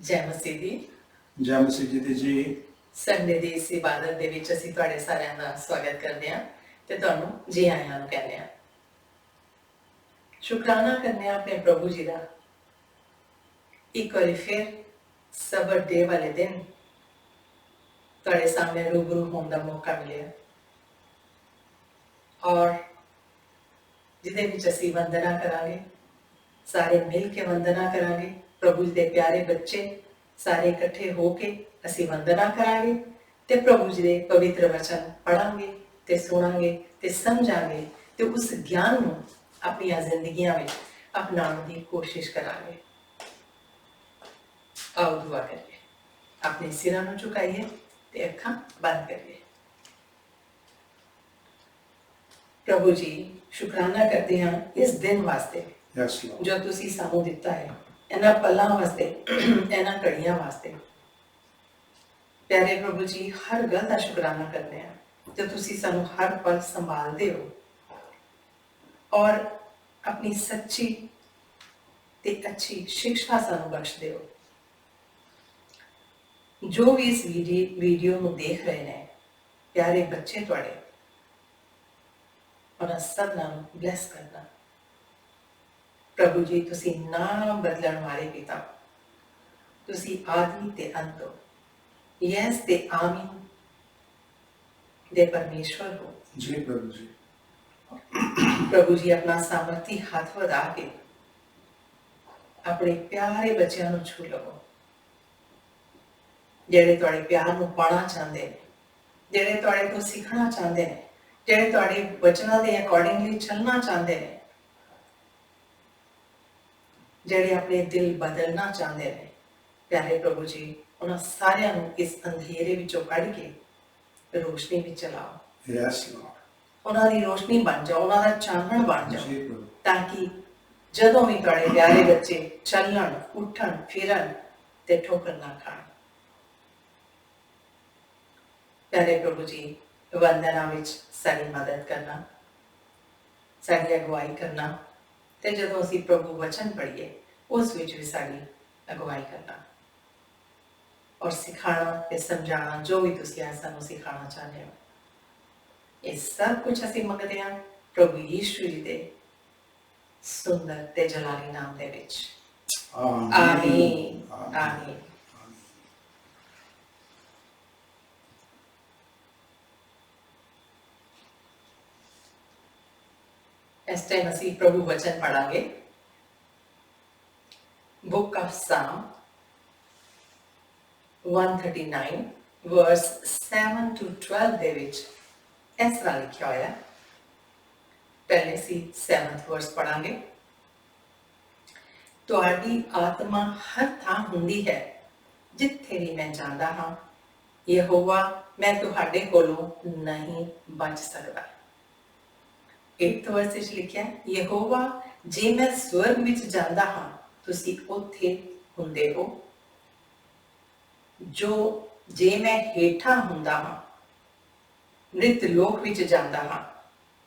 ਜੈ ਮਸੀਹ ਦੀ। ਜੈ ਮਸੀਹ ਜੀ ਦੀ ਜੀ। ਸੰਡੇ ਦੀ ਇਸ ਇਬਾਦਤ ਦੇ ਵਿੱਚ ਅਸੀਂ ਤੁਹਾਡੇ ਸਾਰਿਆਂ ਦਾ ਸਵਾਗਤ ਕਰਦੇ ਹਾਂ ਤੇ ਤੁਹਾਨੂੰ ਜੀ ਆਇਆਂ ਨੂੰ ਕਹਿੰਦੇ ਹਾਂ। ਸ਼ੁਕਰਾਨਾ ਕਰਨੇ ਆ ਆਪਣੇ ਪ੍ਰਭੂ ਜੀ ਦਾ। ਇੱਕ ਵਾਰੀ ਫਿਰ ਸਬਰ ਡੇ ਵਾਲੇ ਦਿਨ ਤੁਹਾਡੇ ਸਾਹਮਣੇ ਰੂਬਰੂ ਹੋਣ ਦਾ ਮੌਕਾ ਮਿਲਿਆ ਔਰ ਜਿਹਦੇ ਵਿੱਚ ਅਸੀਂ ਵੰਦਨਾ ਕਰਾਂਗੇ, ਸਾਰੇ ਮਿਲ ਕੇ ਵੰਦਨਾ ਕਰਾਂਗੇ। ਪ੍ਰਭੂ ਜੀ ਦੇ ਪਿਆਰੇ ਬੱਚੇ ਸਾਰੇ ਇਕੱਠੇ ਹੋ ਕੇ ਅਸੀਂ ਵੰਦਨਾ ਕਰਾਂਗੇ ਤੇ ਪ੍ਰਭੂ ਜੀ ਦੇ ਪਵਿੱਤਰ ਵਚਨ ਪੜਾਂਗੇ ਤੇ ਸੁਣਾਂਗੇ ਤੇ ਸਮਝਾਂਗੇ ਤੇ ਉਸ ਗਿਆਨ ਨੂੰ ਆਪਣੀਆਂ ਜ਼ਿੰਦਗੀਆਂ ਵਿੱਚ ਅਪਣਾਉਣ ਦੀ ਕੋਸ਼ਿਸ਼ ਕਰਾਂਗੇ। ਆਓ ਦੁਆ ਕਰੀਏ। ਆਪਣੇ ਸਿਰਾਂ ਨੂੰ ਝੁਕਾਈਏ ਤੇ ਅੱਖਾਂ ਬੰਦ ਕਰੀਏ। ਪ੍ਰਭੂ ਜੀ, ਸ਼ੁਕਰਾਨਾ ਕਰਦੇ ਹਾਂ ਇਸ ਦਿਨ ਵਾਸਤੇ ਜੋ ਤੁਸੀਂ ਸਾਨੂੰ ਦਿੱਤਾ ਹੈ, ਇਹਨਾਂ ਪਲਾਂ ਵਾਸਤੇ, ਇਹਨਾਂ ਘੜੀਆਂ ਵਾਸਤੇ। ਪਿਆਰੇ ਪ੍ਰਭੂ ਜੀ, ਹਰ ਗੱਲ ਦਾ ਸ਼ੁਕਰਾਨਾ ਕਰਦੇ ਹਾਂ ਜੋ ਤੁਸੀਂ ਸਾਨੂੰ ਹਰ ਪਲ ਸੰਭਾਲਦੇ ਹੋ ਔਰ ਆਪਣੀ ਸੱਚੀ ਤੇ ਅੱਛੀ ਸਿੱਖਿਆ ਸਾਨੂੰ ਬਖਸ਼ਦੇ ਹੋ। ਜੋ ਵੀ ਇਸ ਵੀਡੀਓ ਨੂੰ ਦੇਖ ਰਹੇ ਨੇ, ਪਿਆਰੇ ਬੱਚੇ ਤੁਹਾਡੇ, ਉਹਨਾਂ ਸਭ ਨੂੰ ਬਲੈਸ ਕਰਨਾ। ਪ੍ਰਭੂ ਜੀ, ਤੁਸੀਂ ਨਾ ਬਦਲਣ ਵਾਲੇ ਪਿਤਾ, ਤੁਸੀਂ ਆਦਿ ਤੇ ਅੰਤ ਹੋ, ਯੈਸ ਤੇ ਆਮੀਨ ਦੇ ਪਰਮੇਸ਼ਵਰ ਹੋ। ਜੀ ਪ੍ਰਭੂ ਜੀ। ਪ੍ਰਭੂ ਜੀ, ਆਪਣਾ ਸਾਮਰਥੀ ਹੱਥ ਵਧਾ ਕੇ ਆਪਣੇ ਪਿਆਰੇ ਬੱਚਿਆਂ ਨੂੰ ਛੂ ਲਵੋ, ਜਿਹੜੇ ਤੁਹਾਡੇ ਪਿਆਰ ਨੂੰ ਪਾਣਾ ਚਾਹੁੰਦੇ ਨੇ, ਜਿਹੜੇ ਤੁਹਾਡੇ ਤੋਂ ਸਿੱਖਣਾ ਚਾਹੁੰਦੇ ਨੇ, ਜਿਹੜੇ ਤੁਹਾਡੇ ਵਚਨਾਂ ਦੇ ਅਕੋਰਡਿੰਗਲੀ ਚੱਲਣਾ ਚਾਹੁੰਦੇ ਨੇ, ਜਿਹੜੇ ਆਪਣੇ ਦਿਲ ਬਦਲਣਾ ਚਾਹੁੰਦੇ ਨੇ। ਪਿਆਰੇ ਪ੍ਰਭੂ ਜੀ, ਉਹਨਾਂ ਸਾਰਿਆਂ ਨੂੰ ਇਸ ਅੰਧੇਰੇ ਵਿੱਚੋਂ ਕੱਢ ਕੇ ਰੋਸ਼ਨੀ ਵਿੱਚ ਲਾਓ। Yes Lord. ਉਹਨਾਂ ਦੀ ਰੋਸ਼ਨੀ ਬਣ ਜਾਓ, ਉਹਨਾਂ ਦਾ ਚਾਨਣ ਬਣ ਜਾਓ, ਜੀ ਪ੍ਰਭੂ। ਤਾਂ ਕਿ ਜਦੋਂ ਵੀ ਤੁਹਾਡੇ ਪਿਆਰੇ ਬੱਚੇ ਚੱਲਣ, ਉੱਠਣ, ਫਿਰਨ ਤੇ ਠੋਕਰ ਨਾ ਖਾਣ। ਪਿਆਰੇ ਪ੍ਰਭੂ ਜੀ, ਵੰਦਨਾ ਵਿੱਚ ਸਾਡੀ ਮਦਦ ਕਰਨਾ, ਸਾਡੀ ਅਗਵਾਈ ਕਰਨਾ ਤੇ ਜਦੋਂ ਅਸੀਂ ਪ੍ਰਭੂ ਵਚਨ ਪੜ੍ਹੀਏ ਉਸ ਵਿੱਚ ਵੀ ਸਾਡੀ ਅਗਵਾਈ ਕਰਨਾ ਔਰ ਸਿਖਾਉਣਾ ਤੇ ਸਮਝਾਉਣਾ, ਜੋ ਵੀ ਤੁਸੀਂ ਅੱਜ ਸਾਨੂੰ ਸਿਖਾਉਣਾ ਚਾਹੁੰਦੇ ਹੋ। ਇਹ ਸਭ ਕੁਝ ਅਸੀਂ ਮੰਗਦੇ ਹਾਂ ਪ੍ਰਭੂ ਯੀਸ਼ੂ ਜੀ ਦੇ ਸੁੰਦਰ ਤੇ ਜਲਾਲੀ ਨਾਮ ਦੇ ਵਿੱਚ। ਆਮੀਨ। ਆਮੀਨ। ਇਸ ਟਾਈਮ ਅਸੀਂ ਪ੍ਰਭੂ ਵਚਨ ਪੜਾਂਗੇ। Book of psalm 139 verse 7 to 12 ਦੇ ਵਿੱਚ ਇਸ ਤਰ੍ਹਾਂ ਲਿਖਿਆ ਹੋਇਆ। ਪਹਿਲੇ ਅਸੀਂ 7th verse ਪੜਾਂਗੇ। ਤੁਹਾਡੀ ਆਤਮਾ ਹਰ ਥਾਂ ਹੁੰਦੀ ਹੈ ਜਿੱਥੇ ਵੀ ਮੈਂ ਜਾਂਦਾ ਹਾਂ, ਯਹੋਵਾ ਮੈਂ ਤੁਹਾਡੇ ਕੋਲੋਂ ਨਹੀਂ ਬਚ ਸਕਦਾ। 8th verse ਵਿੱਚ ਲਿਖਿਆ, ਯਹੋਵਾ ਜੇ ਮੈਂ ਸਵਰਗ ਵਿੱਚ ਜਾਂਦਾ ਹਾਂ ਤੁਸੀਂ ਉੱਥੇ ਹੁੰਦੇ ਹੋ, ਜੇ ਮੈਂ ਹੇਠਾਂ ਹੁੰਦਾ ਹਾਂ, ਮ੍ਰਿਤ ਲੋਕ ਵਿੱਚ ਜਾਂਦਾ ਹਾਂ,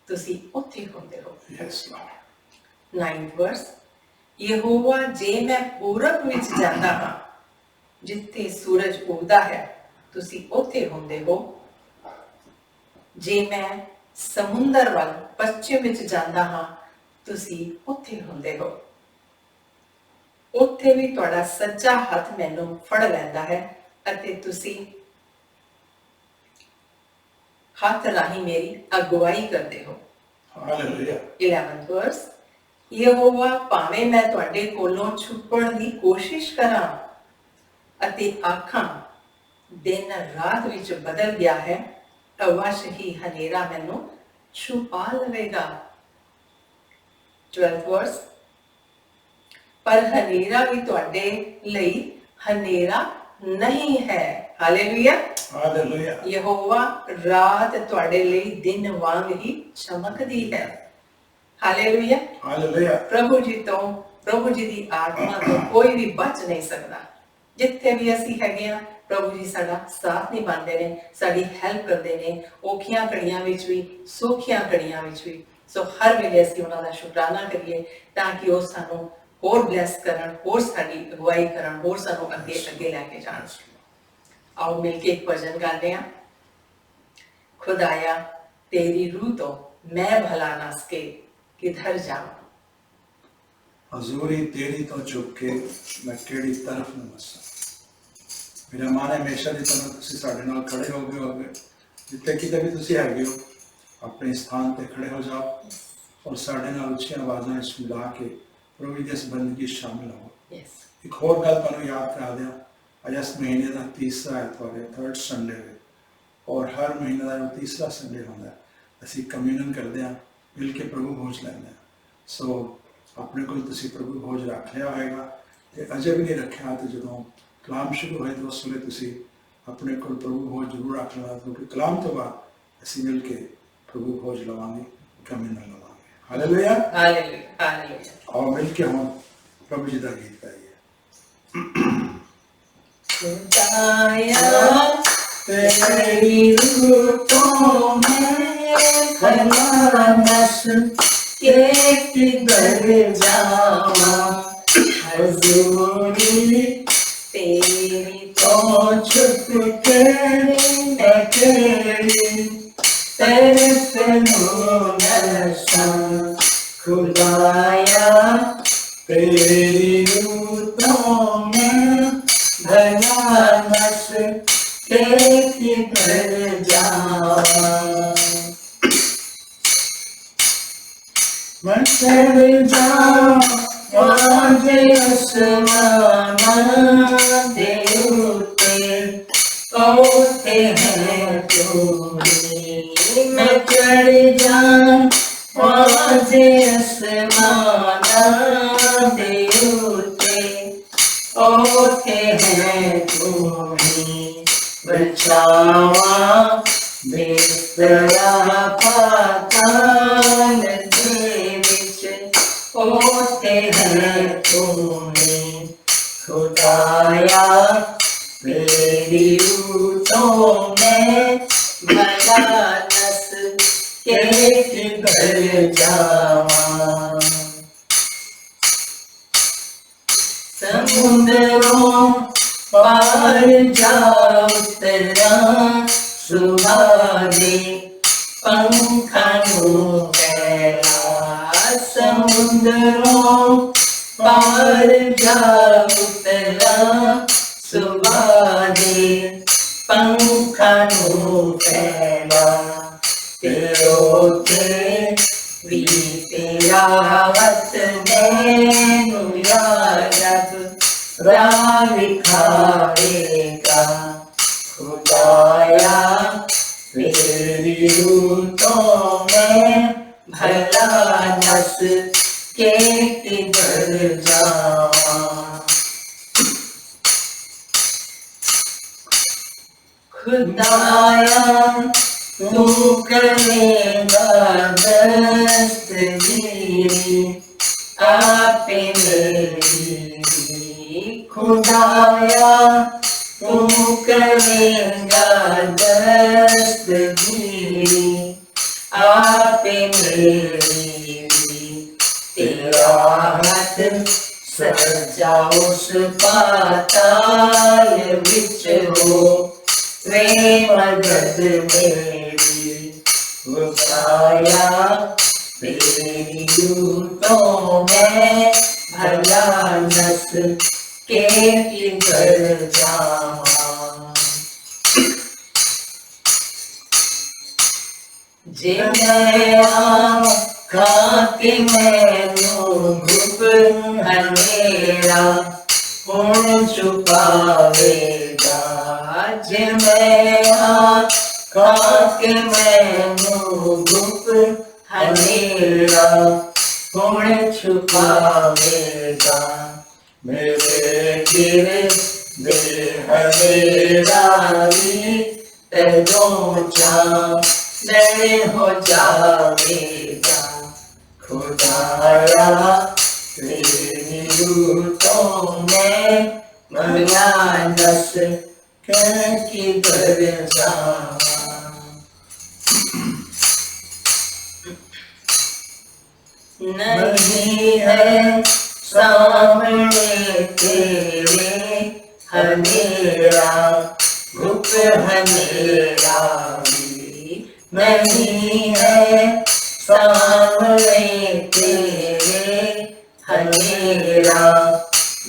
ਤੁਸੀਂ ਉੱਥੇ ਹੁੰਦੇ ਹੋ। Yes Lord. 9th verse, Jehovah ਜੇ ਮੈਂ ਪੂਰਬ ਵਿੱਚ ਜਾਂਦਾ ਹਾਂ, ਜਿੱਥੇ ਸੂਰਜ ਉੱਗਦਾ ਹੈ, ਤੁਸੀਂ ਉੱਥੇ ਹੁੰਦੇ ਹੋ। ਜੇ ਮੈਂ ਸਮੁੰਦਰ ਵੱਲ ਪੱਛਮ ਵਿੱਚ ਜਾਂਦਾ ਹਾਂ, ਤੁਸੀਂ ਉੱਥੇ ਹੁੰਦੇ ਹੋ। ਉੱਥੇ ਵੀ ਤੁਹਾਡਾ ਸੱਜਾ ਹੱਥ ਮੈਨੂੰ ਫੜ ਲੈਂਦਾ ਹੈ ਅਤੇ ਤੁਸੀਂ ਹੱਥ ਰਾਹੀਂ ਮੇਰੀ ਅਗਵਾਈ ਕਰਦੇ ਹੋ। ਹਾਲੇਲੂਇਆ। 11th verse, ਯਹੋਵਾ ਭਾਵੇਂ ਮੈਂ ਤੁਹਾਡੇ ਕੋਲੋਂ ਛੁਪਣ ਦੀ ਕੋਸ਼ਿਸ਼ ਕਰਾਂ ਅਤੇ ਆਖਾਂ ਦਿਨ ਰਾਤ ਵਿੱਚ ਬਦਲ ਗਿਆ ਹੈ, ਅਵਸ਼ ਹੀ ਹਨੇਰਾ ਮੈਨੂੰ ਛੁਪਾ ਲਵੇਗਾ। 12th verse, ਪਰ ਹਨੇਰਾ ਵੀ ਤੁਹਾਡੇ ਲਈ ਹਨੇਰਾ ਨਹੀਂ ਹੈ। ਹਾਲੇਲੂਇਆ। ਹਾਲੇਲੂਇਆ। ਯਹੋਵਾ ਰਾਤ ਤੁਹਾਡੇ ਲਈ ਦਿਨ ਵਾਂਗ ਹੀ ਚਮਕਦੀ ਹੈ। ਹਾਲੇਲੂਇਆ। ਹਾਲੇਲੂਇਆ। ਪ੍ਰਭੂ ਜੀ ਤੋਂ, ਪ੍ਰਭੂ ਜੀ ਦੀ ਆਤਮਾ ਤੋਂ ਕੋਈ ਵੀ ਬਚ ਨਹੀਂ ਸਕਦਾ। ਜਿੱਥੇ ਵੀ ਅਸੀਂ ਹੈਗੇ ਹਾਂ, ਪ੍ਰਭੂ ਜੀ ਸਾਡਾ ਸਾਥ ਨਿਭਾਉਂਦੇ ਨੇ, ਸਾਡੀ ਹੈਲਪ ਕਰਦੇ ਨੇ, ਔਖੀਆਂ ਘੜੀਆਂ ਵਿੱਚ ਵੀ, ਸੌਖੀਆਂ ਘੜੀਆਂ ਵਿੱਚ ਵੀ। ਸੋ ਹਰ ਵੇਲੇ ਅਸੀਂ ਉਹਨਾਂ ਦਾ ਸ਼ੁਕਰਾਨਾ ਕਰੀਏ ਤਾਂ ਕਿ ਉਹ ਸਾਨੂੰ ਹੋਰ ਬਲੈਸ ਕਰਨ, ਹੋਰ ਸਾਡੀ ਅਗਵਾਈ ਕਰਨ, ਹੋਰ ਸਾਨੂੰ ਅੱਗੇ ਅੱਗੇ ਲੈ ਕੇ ਜਾਣ। आओ मिलके एक भजन गाते हैं। खुदाया तेरी रूह तो मैं भला ना सके किधर जाऊं। हजूरी तेरी तो चुप के मैं केड़ी तरफ न बसा। मेरा मन है हमेशा की तरह तुसीं साडे नाल खड़े हो गए जिथे किते भी तुसीं हैगे हो, अपने स्थान पर खड़े हो जाओ और साडे नाल उच्ची आवाज़ां विच मिला के प्रभु दी इस बंदगी शामिल हो। एक होर गल तुहानूं याद करा दियां, अज इस महीने का तीसरा एतवार है, 3rd संडे है, और हर महीने का जो तीसरा संडे होता है असी कम्यूनन करते हैं, मिल के प्रभु भोज लैंदे हैं। सो अपने को तुसीं प्रभु भोज रख लिया होएगा, तो अजे भी नहीं रखा तो जो कलाम शुरू होए तो उस वे तुसीं अपने को प्रभु भोज जरूर रख लेना, क्योंकि कलाम तो बाद असी मिल के प्रभु भोज लवांगे, कम्यूनन लवांगे। Hallelujah hallelujah hallelujah. और मिल के हम प्रभु जी का गीत गाइए। खुदाया तेरी रूह तो मैं भला न सके किधर जाऊं। हजूरी तेरी तो चुप के मैं केड़ी तरफ न जाऊं। खुदाया तेरी रूह तो मैं भला न सके किधर जाऊं। मैं चढ़ जाऊं आज आसमान दे उते ओते हैं तूने। मैं चढ़ जाऊं आज आसमान दे उते ओते हैं तुम्हें। बचावा बिस्तरा पाताल दे विच ओते हैं तुम्हें। खुदाया तेरी रूह तो मैं भला न सके किधर जाऊं। समुद्रों पार जा उतरा सुबह दे पंखों फैला। समुद्रों पार जा उतरा सुबह दे पंखों फैला। तेरो के भी तेरा वत मैनू याद राह दिखाएगा। खुदाया तेरी रूह तो मैं भला न सके किधर जाऊं। खुदाया तू करेगा दस्तगीरी आपे मेरी। खुदाया तू करेगा दस्तगीरी आपे मेरी। तेरा हाथ सजा उस पाताल विच हो वे मदद मेरी। खुदाया तेरी रूह तो मैं भला न सके किधर जाऊं। जे मैं आँखां के मैनू घुप अंधेरा हुण छुपावेगा। जे मैं आँखां के मैनू घुप अंधेरा हुण छुपावेगा। मेरे गिरदे अंधेरा भी तेजों चाँदनी हो जावेगा। खुदाया तेरी रूह तो मैं भला न सके किधर जाऊं। नहीं है सामने तेरे हनेरा रूप हनेरा भी नहीं है, सामने तेरे हनेरा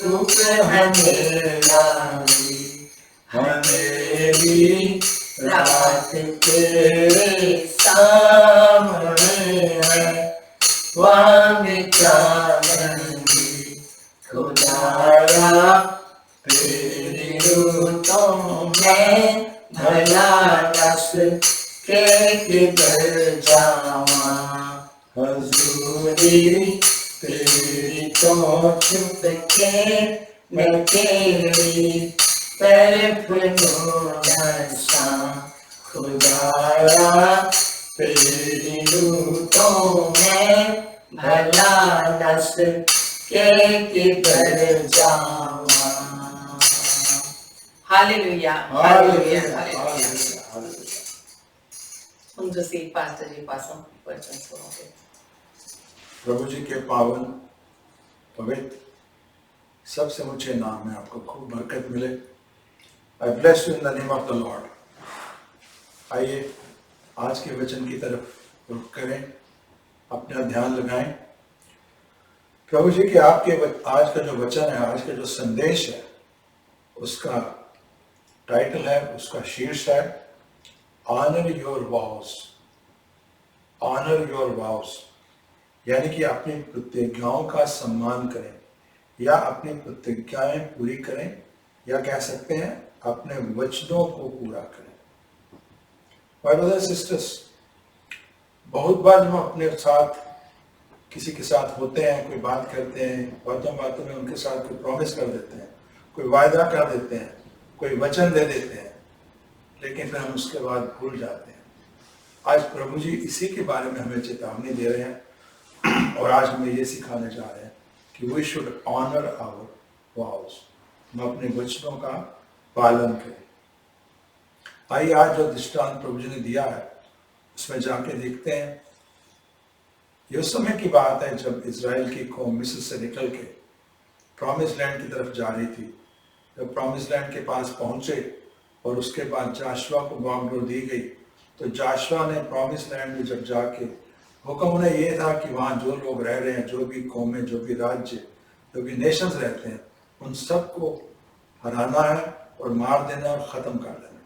रूप हनेरा भी हनेरी रात तेरे सामने है, वांग चांदी खुदाया तेरी रूतों में भला दस के किधर जावा, हजूरी तेरी तो छुप के मैं तेरी तरफ नशा, खुदाया तेरी रूतों में भला दस के किधर जावा। Hallelujah hallelujah hallelujah. हम जो सी पास्टर जी पासों वचन सुनोगे। प्रभु जी के पावन पवित्र सबसे ऊंचे नाम में आपको खूब बरकत मिले। आई bless you in the name of the Lord. आइए आज के वचन की तरफ रुख करें, अपना ध्यान लगाएं। प्रभु जी के आपके आज का जो वचन है, आज का जो संदेश है, उसका टाइटल है, उसका शीर्ष है honour your vows. Honour your vows यानी कि अपनी प्रतिज्ञाओं का सम्मान करें या अपनी प्रतिज्ञाएं पूरी करें, या कह सकते हैं अपने वचनों को पूरा करें। माय ब्रदर्स सिस्टर्स, बहुत बार जब हम अपने साथ किसी के साथ होते हैं, कोई बात करते हैं, बातों बातों में उनके साथ कोई प्रॉमिस कर देते हैं, कोई वायदा कर देते हैं, कोई वचन दे देते हैं, लेकिन फिर हम उसके बाद भूल जाते हैं। आज प्रभु जी इसी के बारे में हमें चेतावनी दे रहे हैं और आज हमें ये सिखाने जा रहे हैं कि we should honour our vows, हम अपने वचनों का पालन करें। आइए आज जो दृष्टांत प्रभु जी ने दिया है उसमें जाके देखते हैं। ये उस समय की बात है जब इजराइल की कौम मिस्र से निकल के प्रॉमिस लैंड की तरफ जा रही थी। जब प्रॉमिस लैंड के पास पहुंचे और उसके बाद जाशुआ को बागडोर दी गई, तो जाशुआ ने प्रॉमिस लैंड में जब जाके हुक्म उन्हें ये था कि वहाँ जो लोग रह रहे हैं, जो भी कौमें, जो भी राज्य, जो भी नेशंस रहते हैं, उन सबको हराना है और मार देना और ख़त्म कर देना।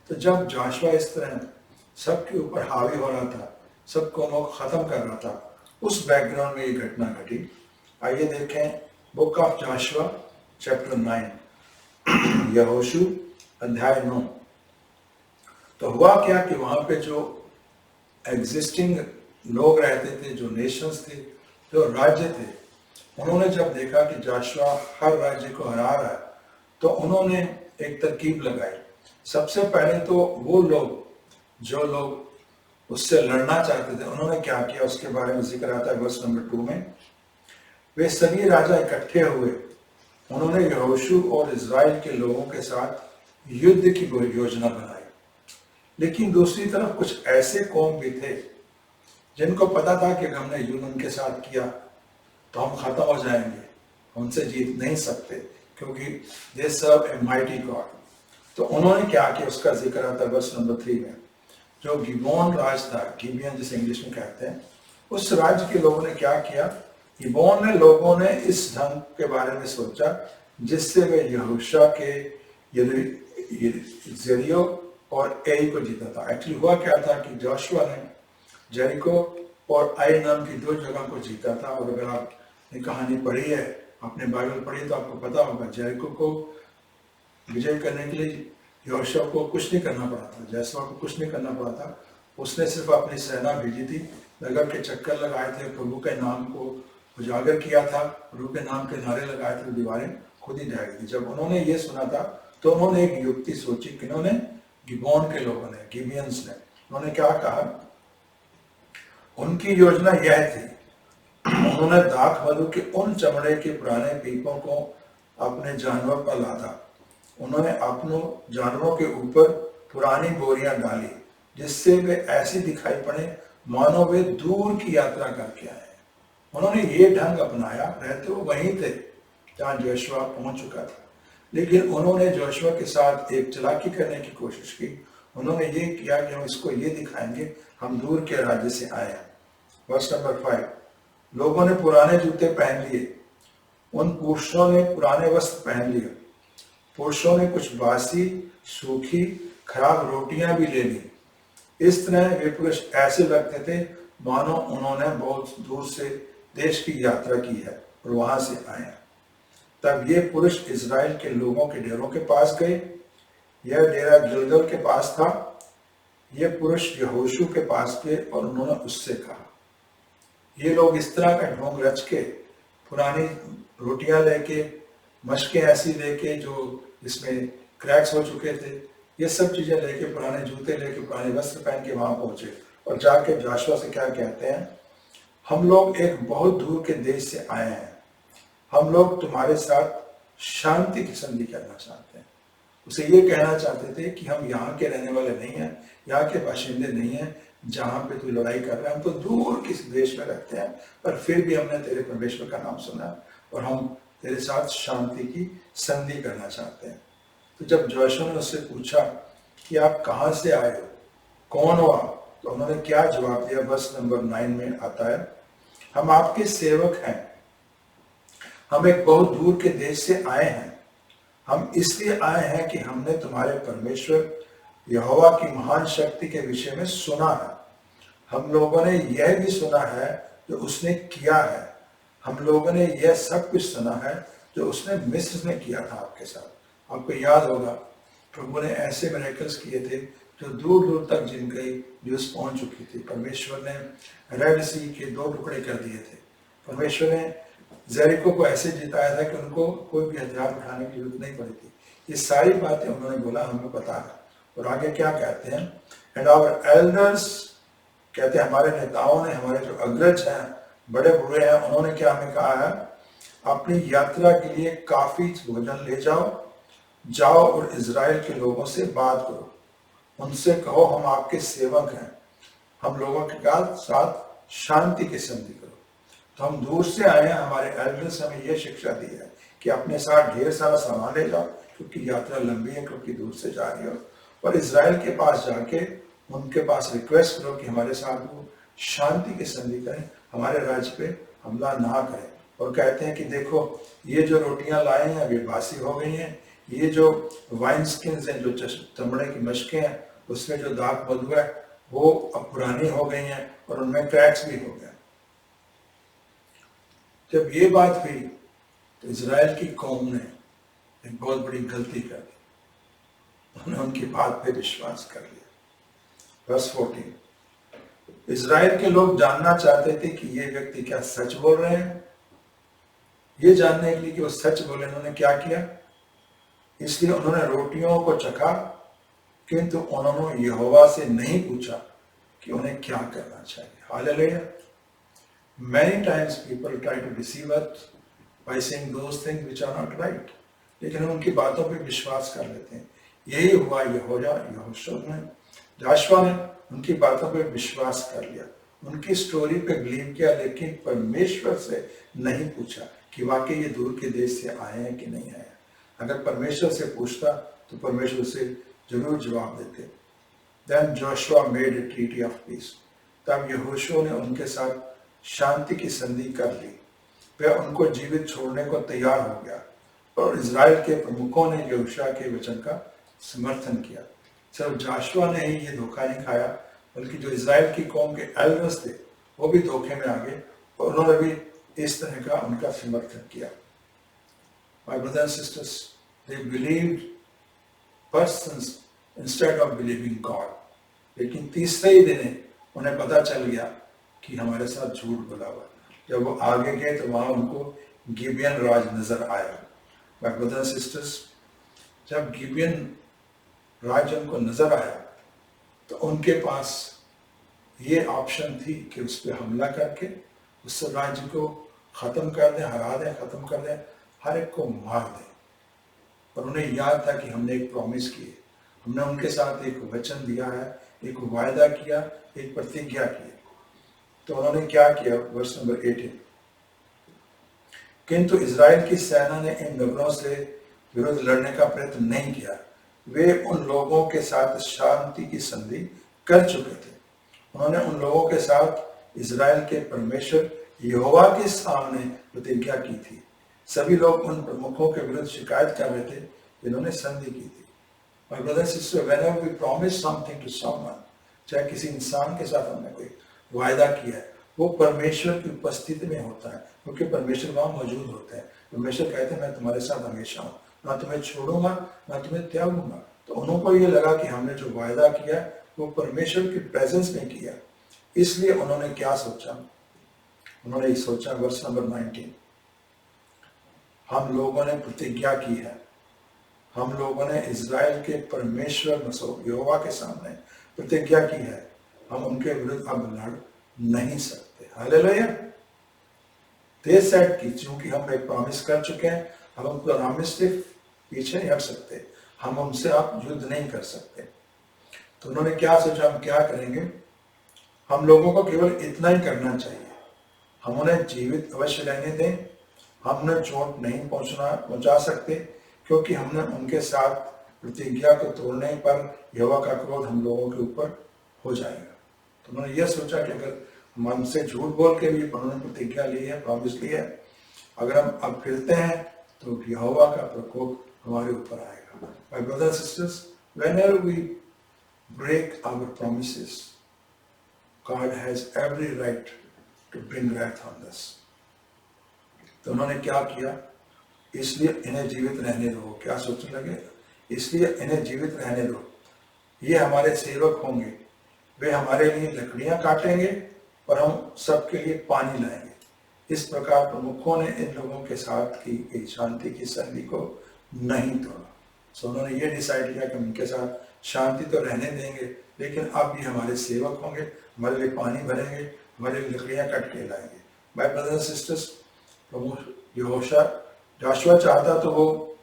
तो जब जाशुआ इस तरह सबके ऊपर हावी हो रहा था, सब कौमों को ख़त्म कर रहा था, उस बैकग्राउंड में ये घटना घटी। आइए देखें बुक ऑफ जाशुआ चैप्टर 9, यहोशू अध्याय 9। तो हुआ क्या कि वहाँ पे जो एग्जिस्टिंग लोग रहते थे, जो नेशंस थे, जो राज्य थे, उन्होंने जब देखा कि जाशुआ हर राज्य को हरा रहा है, तो उन्होंने एक तरकीब लगाई। सबसे पहले तो वो लोग जो लोग उससे लड़ना चाहते थे, उन्होंने क्या किया उसके बारे में जिक्र आता है वर्स नंबर 2 में। वे सभी राजा इकट्ठे हुए, उन्होंने यहोशू और इजराइल के लोगों के साथ युद्ध की योजना बनाई। लेकिन दूसरी तरफ कुछ ऐसे कौम भी थे जिनको पता था कि हमने युद्ध उनके साथ किया तो हम खत्म हो जाएंगे, उनसे जीत नहीं सकते, क्योंकि दे सर्व ए माइटी गॉड। तो उन्होंने क्या किया उसका जिक्र आता है वर्स नंबर 3 में। जो गिबोन राज था, गिबियन जिसे इंग्लिश में कहते हैं, उस राज्य के लोगों ने क्या किया, गिबोन ने लोगों ने इस ढंग के बारे में सोचा जिससे वे यहोशू के जेरियो और एई को जीता था। एक्चुअली हुआ क्या था कि जोशुआ ने जेरिको और आई नाम की 2 जगह को जीता था। और अगर आपने कहानी पढ़ी है, अपने बाइबल पढ़ी, तो आपको पता होगा जेरिको को विजय करने के लिए यहोशू को कुछ नहीं करना पड़ा था, जोशुआ को कुछ नहीं करना पड़ा था। उसने सिर्फ अपनी सेना भेजी थी, नगर के चक्कर लगाए थे, प्रभु के नाम को उजागर किया था, प्रभु के नाम के नारे लगाए थे, दीवारें खुद ही ढह गई थी। जब उन्होंने ये सुना था तो उन्होंने एक युक्ति सोची। किन्होंने? गिबोन के लोगों ने, गिबियंस ने। उन्होंने क्या कहा? उनकी योजना यह थी, उन्होंने दाख मधु के उन चमड़े के पुराने पीपों को अपने जानवर पर लादा। उन्होंने अपनों जानवरों के ऊपर पुरानी बोरियां डाली, जिससे वे ऐसे दिखाई पड़े मानो वे दूर की यात्रा करके आए। उन्होंने ये ढंग अपनाया, रहते वो वहीं थे जहाँ जोशुआ पहुंच चुका था, लेकिन उन्होंने जोशुआ के साथ एक चालाकी करने की कोशिश की। उन्होंने ये किया कि हम इसको ये दिखाएंगे हम दूर के राज्य से आए हैं। वर्स नंबर 5, लोगों ने पुराने जूते पहन लिए, उन पुरुषों ने पुराने वस्त्र पहन लिए, पुरुषों ने कुछ बासी सूखी खराब रोटियां भी ले ली। इस तरह वे पुरुष ऐसे लगते थे मानो उन्होंने बहुत दूर से देश की यात्रा की है और वहां से आए हैं। तब ये पुरुष इज़राइल के लोगों के डेरों के पास गए। यह डेरा गिलगल के पास था। ये पुरुष यहोशू के पास गए और उन्होंने उससे कहा, ये लोग इस तरह का ढोंग रच के पुरानी रोटियां लेके, मशकें ऐसी लेके जो जिसमें क्रैक्स हो चुके थे, ये सब चीजें लेके, पुराने जूते लेके, पुराने वस्त्र पहन के वहां पहुंचे और जाके जोशुआ से क्या कहते हैं, हम लोग एक बहुत दूर के देश से आए हैं, हम लोग तुम्हारे साथ शांति की संधि करना चाहते हैं। उसे ये कहना चाहते थे कि हम यहाँ के रहने वाले नहीं हैं, यहाँ के बाशिंदे नहीं हैं जहाँ पे तू लड़ाई कर रहा है, हम तो दूर किसी देश में रहते हैं, पर फिर भी हमने तेरे परमेश्वर का नाम सुना और हम तेरे साथ शांति की संधि करना चाहते हैं। तो जब जोशुआ ने उससे पूछा कि आप कहाँ से आए हो, कौन हो आप, तो उन्होंने क्या जवाब दिया, वर्स नंबर 9 में आता है, हम आपके सेवक हैं, हम एक बहुत दूर के देश से आए हैं, हम इसलिए आए हैं कि हमने तुम्हारे परमेश्वर यहोवा की महान शक्ति के विषय में सुना है। हम लोगों ने यह भी सुना है जो उसने किया है, हम लोगों ने यह सब कुछ सुना है जो उसने मिस्र में किया था आपके साथ। आपको याद होगा प्रभु ने ऐसे मिरेकल्स किए थे जो दूर दूर तक जिनकी न्यूज पहुंच चुकी थी। परमेश्वर ने रेड सी के 2 टुकड़े कर दिए थे। परमेश्वर ने जेरिको को ऐसे जिताया था कि उनको कोई भी हथियार उठाने की जरूरत नहीं पड़ी थी। ये सारी बातें उन्होंने बोला, हमें पता है। और आगे क्या कहते हैं, एंड आवर एल्डर्स, कहते हैं हमारे नेताओं ने, हमारे जो अग्रज हैं, बड़े बूढ़े हैं, उन्होंने क्या हमें कहा है, अपनी यात्रा के लिए काफी भोजन ले जाओ, जाओ और इज़राइल के लोगों से बात करो, उनसे कहो हम आपके सेवक हैं, हम लोगों के साथ शांति की संधि करो। तो हम दूर से आए हैं, हमारे एल्डर्स हमें यह शिक्षा दी है कि अपने साथ ढेर सारा सामान ले जाओ, क्योंकि यात्रा लंबी है, क्योंकि दूर से जा रही हो, और इज़राइल के पास जाके उनके पास रिक्वेस्ट करो कि हमारे साथ वो शांति की संधि करें, हमारे राज्य पे हमला ना करें। और कहते हैं कि देखो ये जो रोटियां लाए हैं वे बासी हो गई हैं, ये जो वाइन स्किन्स हैं, जो चमड़े की मशकें हैं, उसमें जो दाग मधु है वो अब पुरानी हो गई हैं और उनमें क्रैक्स भी हो गए। जब ये बात हुई तो इज़राइल की कौम ने एक बहुत बड़ी गलती कर दी, उन्होंने उनकी बात पे विश्वास कर लिया। वर्स 14, इज़राइल के लोग जानना चाहते थे कि ये व्यक्ति क्या सच बोल रहे हैं। ये जानने के लिए कि वो सच बोले, उन्होंने क्या किया, इसलिए उन्होंने रोटियों को चखा, किंतु उन्होंने यहोवा से नहीं पूछा कि उन्हें क्या करना चाहिए। Hallelujah. Many times people try to deceive us by saying those things which are not right, लेकिन हम उनकी बातों पे विश्वास कर लेते हैं। यही हुआ जोशुआ ने उनकी बातों पे विश्वास कर लिया, उनकी स्टोरी पे बिलीव किया, लेकिन परमेश्वर से नहीं पूछा कि वाकई ये दूर के देश से आए हैं कि नहीं आए। अगर परमेश्वर से पूछता तो परमेश्वर से जरूर जवाब देते। Then Joshua made a treaty of peace. तब यहोशू ने उनके साथ शांति की संधि कर ली। वह उनको जीवित छोड़ने को तैयार हो गया और इज़राइल के प्रमुखों ने यहोशू के वचन का समर्थन किया। सिर्फ जोशुआ ने ही ये धोखा नहीं खाया, बल्कि जो इज़राइल की कौम के एल्डर्स थे वो भी धोखे में आ गए और उन्होंने भी इस तरह का उनका समर्थन किया। My brothers and sisters, they believed persons instead of believing God. लेकिन तीसरे ही दिन उन्हें पता चल गया कि हमारे साथ झूठ बोला हुआ। जब वो आगे गए तो वहां उनको गिबियन राज नजर आया। My brothers and sisters, जब गिबियन राज उनको नजर आया तो उनके पास ये ऑप्शन थी कि उस पर हमला करके उस राज्य को खत्म कर दें, हरा दें, खत्म कर दें, हर एक को मार दें। और उन्हें याद था कि हमने एक प्रॉमिस की है, हमने उनके साथ एक वचन दिया है, एक वायदा किया, एक प्रतिज्ञा की। तो उन्होंने क्या किया, वर्स नंबर 18, किंतु इजराइल की सेना ने इन नगरों से विरुद्ध लड़ने का प्रयत्न नहीं किया। वे उन लोगों के साथ शांति की संधि कर चुके थे। उन्होंने उन लोगों के साथ इजराइल के परमेश्वर यहोवा के सामने प्रतिज्ञा की थी। सभी लोग उन प्रमुखों के विरुद्ध शिकायत कर रहे थे जिन्होंने संधि की थी। My brother and sister, whenever we promise something to someone, चाहे किसी इंसान के साथ हमने कोई वायदा किया है, वो परमेश्वर की उपस्थिति में होता है, क्योंकि परमेश्वर वहां मौजूद होते हैं। परमेश्वर कहते हैं मैं तुम्हारे साथ हमेशा हूँ, ना तुम्हें छोड़ूंगा ना तुम्हें त्यागूंगा। तो उनको ये लगा कि हमने जो वायदा किया वो परमेश्वर की प्रेजेंस में किया, इसलिए उन्होंने क्या सोचा, उन्होंने सोचा वर्ष नंबर 19, हम लोगों ने प्रतिज्ञा की है, हम लोगों ने इजराइल के परमेश्वर यहोवा के सामने प्रतिज्ञा की है, हम उनके विरुद्ध अब लड़ नहीं सकते। हालेलुया। दे सेड कि चूंकि हम एक प्रॉमिस कर चुके हैं, हम उन प्रॉमिस से पीछे नहीं हट सकते, हम उनसे अब युद्ध नहीं कर सकते। तो उन्होंने क्या सोचा, हम क्या करेंगे, हम लोगों को केवल इतना ही करना चाहिए, हम उन्हें जीवित अवश्य रहने दें, हम उन्हें चोट नहीं पहुंचा सकते, क्योंकि हमने उनके साथ प्रतिज्ञा को तोड़ने पर यहोवा का क्रोध हम लोगों के ऊपर हो जाएगा। तो उन्होंने यह सोचा कि अगर हम हमसे झूठ बोल के भी उन्होंने प्रतिज्ञा ली है, प्रॉमिस ली है, अगर हम अब फिरते हैं तो यहोवा का प्रकोप हमारे ऊपर आएगा। My brothers and sisters, whenever we break our promises, God has every right to bring wrath on us. तो उन्होंने क्या किया, इसलिए इन्हें जीवित रहने दो। क्या सोचने लगे, इसलिए इन्हें जीवित रहने दो, ये हमारे सेवक होंगे, वे हमारे लिए लकड़ियां काटेंगे और हम सबके लिए पानी लाएंगे। इस प्रकार प्रमुखों ने इन लोगों के साथ की गई शांति की संधि को नहीं तोड़ा। सो उन्होंने ये डिसाइड किया कि उनके साथ शांति तो रहने देंगे, लेकिन अब भी हमारे सेवक होंगे, हमारे लिए पानी भरेंगे, हमारे लिए लकड़ियां कट के लाएंगे। My brothers and sisters, Joshua चाहता तो वो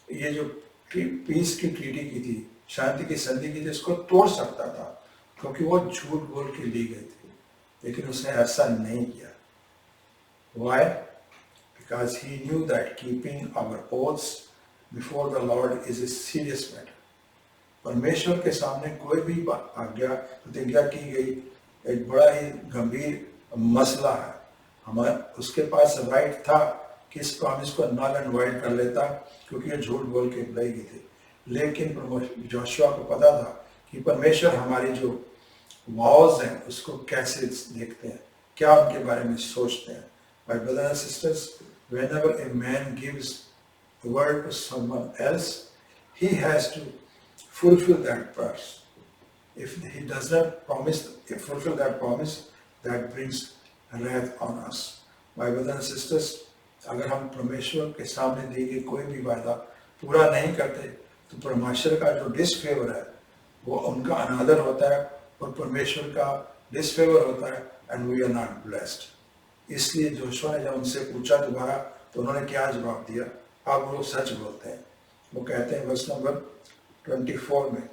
ये जो पीस की ट्रीटी की थी, शांति की संधि की थी, इसको तोड़ सकता था, क्योंकि वो झूठ बोल के ली गई थी, लेकिन उसने ऐसा नहीं किया। Why? Because he knew that keeping our oaths before the Lord is a serious matter. परमेश्वर के सामने कोई भी आज्ञा प्रतिज्ञा की गई एक बड़ा ही गंभीर मसला है। हमारे उसके पास राइट था कि इस प्रॉमिस को नल एंड वाइड कर लेता, क्योंकि ये झूठ बोल के बुलाई गई थी। लेकिन जोशुआ को पता था कि परमेश्वर हमारी जो वॉज हैं उसको कैसे देखते हैं, क्या उनके बारे में सोचते हैं। My brothers and sisters, whenever a man gives the word to someone else, he has to fulfill that promise. If he does not fulfill that promise, that brings wrath on us. My brothers and sisters, अगर हम परमेश्वर के सामने दी गई कोई भी वादा पूरा नहीं करते, तो परमेश्वर का जो डिसफेवर है वो उनका अनादर होता है और परमेश्वर का डिसफेवर होता है, and we are not blessed. इसलिए जोशुआ ने जब उनसे पूछा दोबारा, तो उन्होंने क्या जवाब दिया। अब वो सच बोलते हैं। वो कहते हैं वर्ष नंबर 24 में,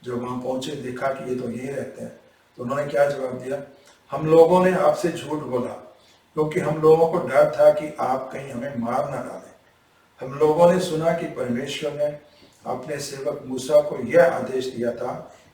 जब वहां पहुंचे देखा कि ये तो यहीं रहते हैं, तो उन्होंने क्या जवाब दिया, हम लोगों ने आपसे झूठ बोला, क्योंकि हम लोगों को डर था कि आप कहीं हमें मार ना डालें। हम लोगों ने सुना कि परमेश्वर ने अपने सेवक मूसा को यह आदेश दिया था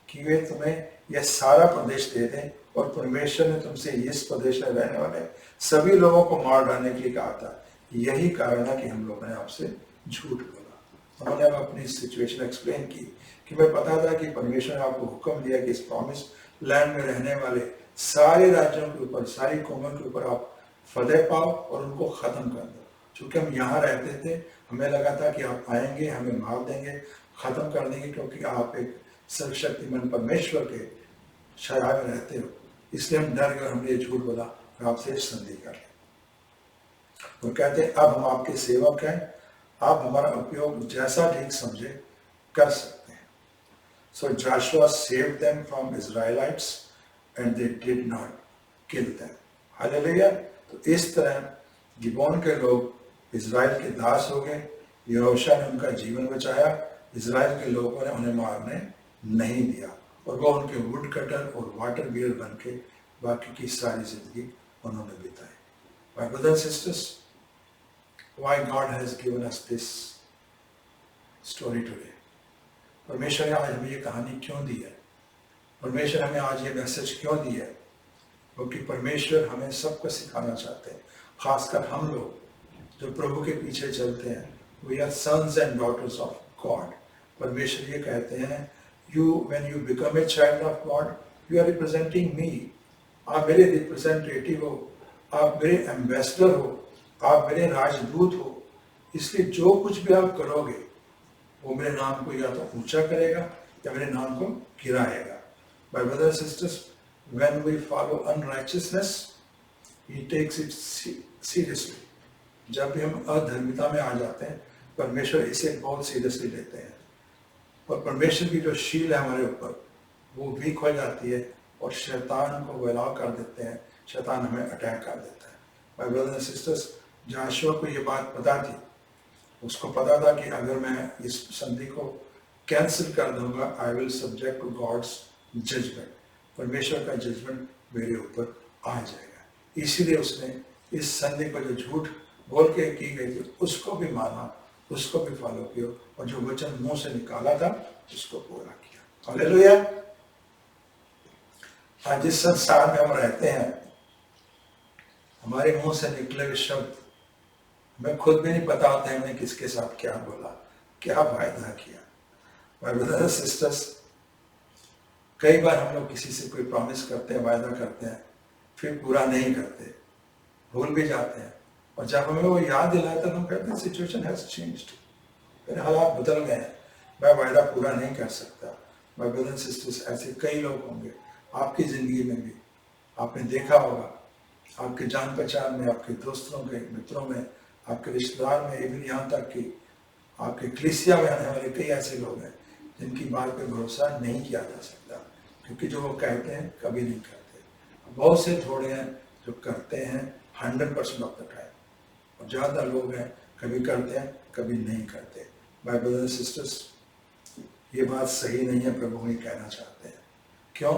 कि वे तुम्हें यह सारा प्रदेश दे दें, और परमेश्वर ने तुमसे इस प्रदेश में रहने वाले सभी लोगों को मार डालने के लिए कहा था। यही कारण है कि हम लोगों ने आपसे झूठ बोला। उन्होंने अब अपनी सिचुएशन एक्सप्लेन की कि मैं पता था कि परमेश्वर ने आपको हुक्म दिया कि इस प्रॉमिस लैंड में रहने वाले सारे राज्यों के ऊपर, सारी कौमों के ऊपर आप फतेह पाओ और उनको खत्म कर दो। चूंकि हम यहाँ रहते थे, हमें लगा था कि आप आएंगे, हमें मार देंगे, खत्म कर देंगे, क्योंकि आप एक सर्वशक्तिमान परमेश्वर के छाया में रहते हो। इसलिए हम डर गए, हमने झूठ बोला और आपसे संधि कर ली। वो कहते हैं अब हम आपके सेवक हैं, आप हमारा उपयोग जैसा ठीक समझे कर सकते हैं। सो Joshua saved them from Israelites and they did not kill them. Hallelujah. तो इस तरह गिबोन के लोग इजराइल के दास हो गए। यहोशू ने उनका जीवन बचाया, इजराइल के लोगों ने उन्हें मारने नहीं दिया, और वो उनके वुड कटर और वाटर बियर बन के बाकी की सारी जिंदगी उन्होंने बिताई। My brothers and sisters, why God has given us this story today. परमेश्वर ने आज हमें ये कहानी क्यों दी है, परमेश्वर हमें आज ये मैसेज क्यों दी है? क्योंकि परमेश्वर हमें सबको सिखाना चाहते हैं, खासकर हम लोग जो प्रभु के पीछे चलते हैं। We are sons and daughters of God. परमेश्वर ये कहते हैं, when you become a child of God, you are representing me. आप मेरे रिप्रेजेंटेटिव हो, आप मेरे एम्बेसडर हो, आप मेरे राजदूत हो। इसलिए जो कुछ भी आप करोगे वो मेरे नाम को या तो ऊंचा करेगा या मेरे नाम को गिराएगा। My brothers and sisters, when we follow unrighteousness, he takes it seriously. जब भी हम अधर्मिता में आ जाते हैं, परमेश्वर इसे बहुत सीरियसली लेते हैं और परमेश्वर की जो शील है हमारे ऊपर वो वीक हो जाती है और शैतान को गलाव कर देते हैं, शैतान हमें अटैक कर देता है। My brothers and sisters, Joshua को ये बात पता थी, उसको पता था कि अगर मैं इस संधि को कैंसिल कर दूंगा, I will subject to God's judgement, परमेश्वर का जजमेंट मेरे ऊपर आ जाएगा। इसीलिए उसने इस संधि को जो झूठ बोल के की गई थी उसको भी माना, उसको भी फॉलो किया और जो वचन मुंह से निकाला था उसको पूरा किया। हालेलुया। आज जिस संसार में हम रहते हैं, हमारे मुंह से निकले हुए शब्द हमें खुद भी नहीं पता होता है हमने किसके साथ क्या बोला, क्या वायदा किया। माय ब्रदर्स एंड सिस्टर्स, कई बार हम लोग किसी से कोई प्रॉमिस करते हैं, वायदा करते हैं, फिर पूरा नहीं करते, भूल भी जाते हैं और जब हमें वो याद दिलाता है तो हम कहते हैं सिचुएशन हैज चेंज्ड, मेरे हालात बदल गए हैं, मैं वायदा पूरा नहीं कर सकता। माय ब्रदर्स एंड सिस्टर्स, ऐसे कई लोग होंगे आपकी जिंदगी में भी, आपने देखा होगा आपके जान पहचान में, आपके दोस्तों के मित्रों में, आपके रिश्तेदार में, इवन यहाँ तक कि आपके कलीसिया में आने वाले कई ऐसे लोग हैं जिनकी बात पे भरोसा नहीं किया जा सकता, क्योंकि जो वो कहते हैं कभी नहीं करते। बहुत से थोड़े हैं जो करते हैं 100% ऑफ द टाइम, और ज़्यादा लोग हैं कभी करते हैं कभी नहीं करते। माय ब्रदर्स एंड सिस्टर्स, ये बात सही नहीं है, प्रभु ने कहना चाहते हैं। क्यों?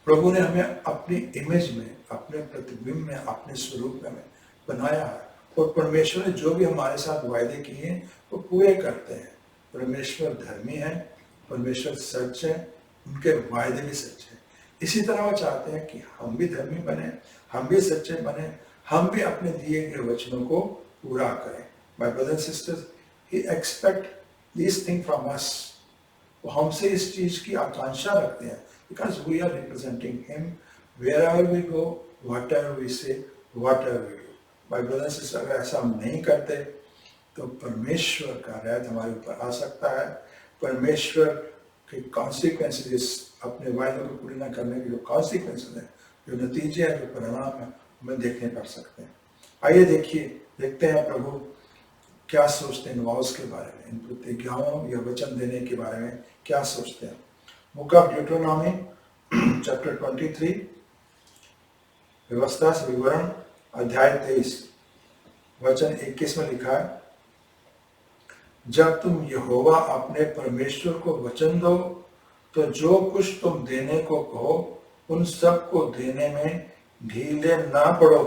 प्रभु ने हमें अपनी इमेज में, अपने प्रतिबिंब में, अपने स्वरूप में बनाया है और परमेश्वर ने जो भी हमारे साथ वायदे किए हैं वो पूरे करते हैं। परमेश्वर धर्मी है, परमेश्वर सच है, उनके वायदे भी सच है। इसी तरह वो चाहते हैं कि हम भी धर्मी बने, हम भी सच्चे बने, हम भी अपने दिए गए वचनों को पूरा करें। My brothers and sisters, he expect this thing from us. वो हमसे इस चीज की आकांक्षा रखते हैं, because we are representing him wherever we go, whatever we say, whatever we do. My brothers and sisters, अगर ऐसा हम नहीं करते तो परमेश्वर का रैत हमारे ऊपर आ सकता है। परमेश्वर के कॉन्सिक्वेंसेस, अपने वायदों को पूरी न करने के जो कॉन्सिक्वेंसेस हैं, जो नतीजे हैं, जो परिणाम हैं, हमें देखने पड़ सकते हैं। आइए देखते हैं प्रभु क्या सोचते हैं वाउस के बारे में, इन प्रतिज्ञाओं या वचन देने के बारे में क्या सोचते हैं। बुक ऑफ ड्यूटरोनॉमी चैप्टर 23, व्यवस्था से विवरण, अध्याय 23 वचन 21 में लिखा है, जब तुम यहोवा अपने परमेश्वर को वचन दो तो जो कुछ तुम देने को कहो उन सब को देने में ढीले ना पड़ो।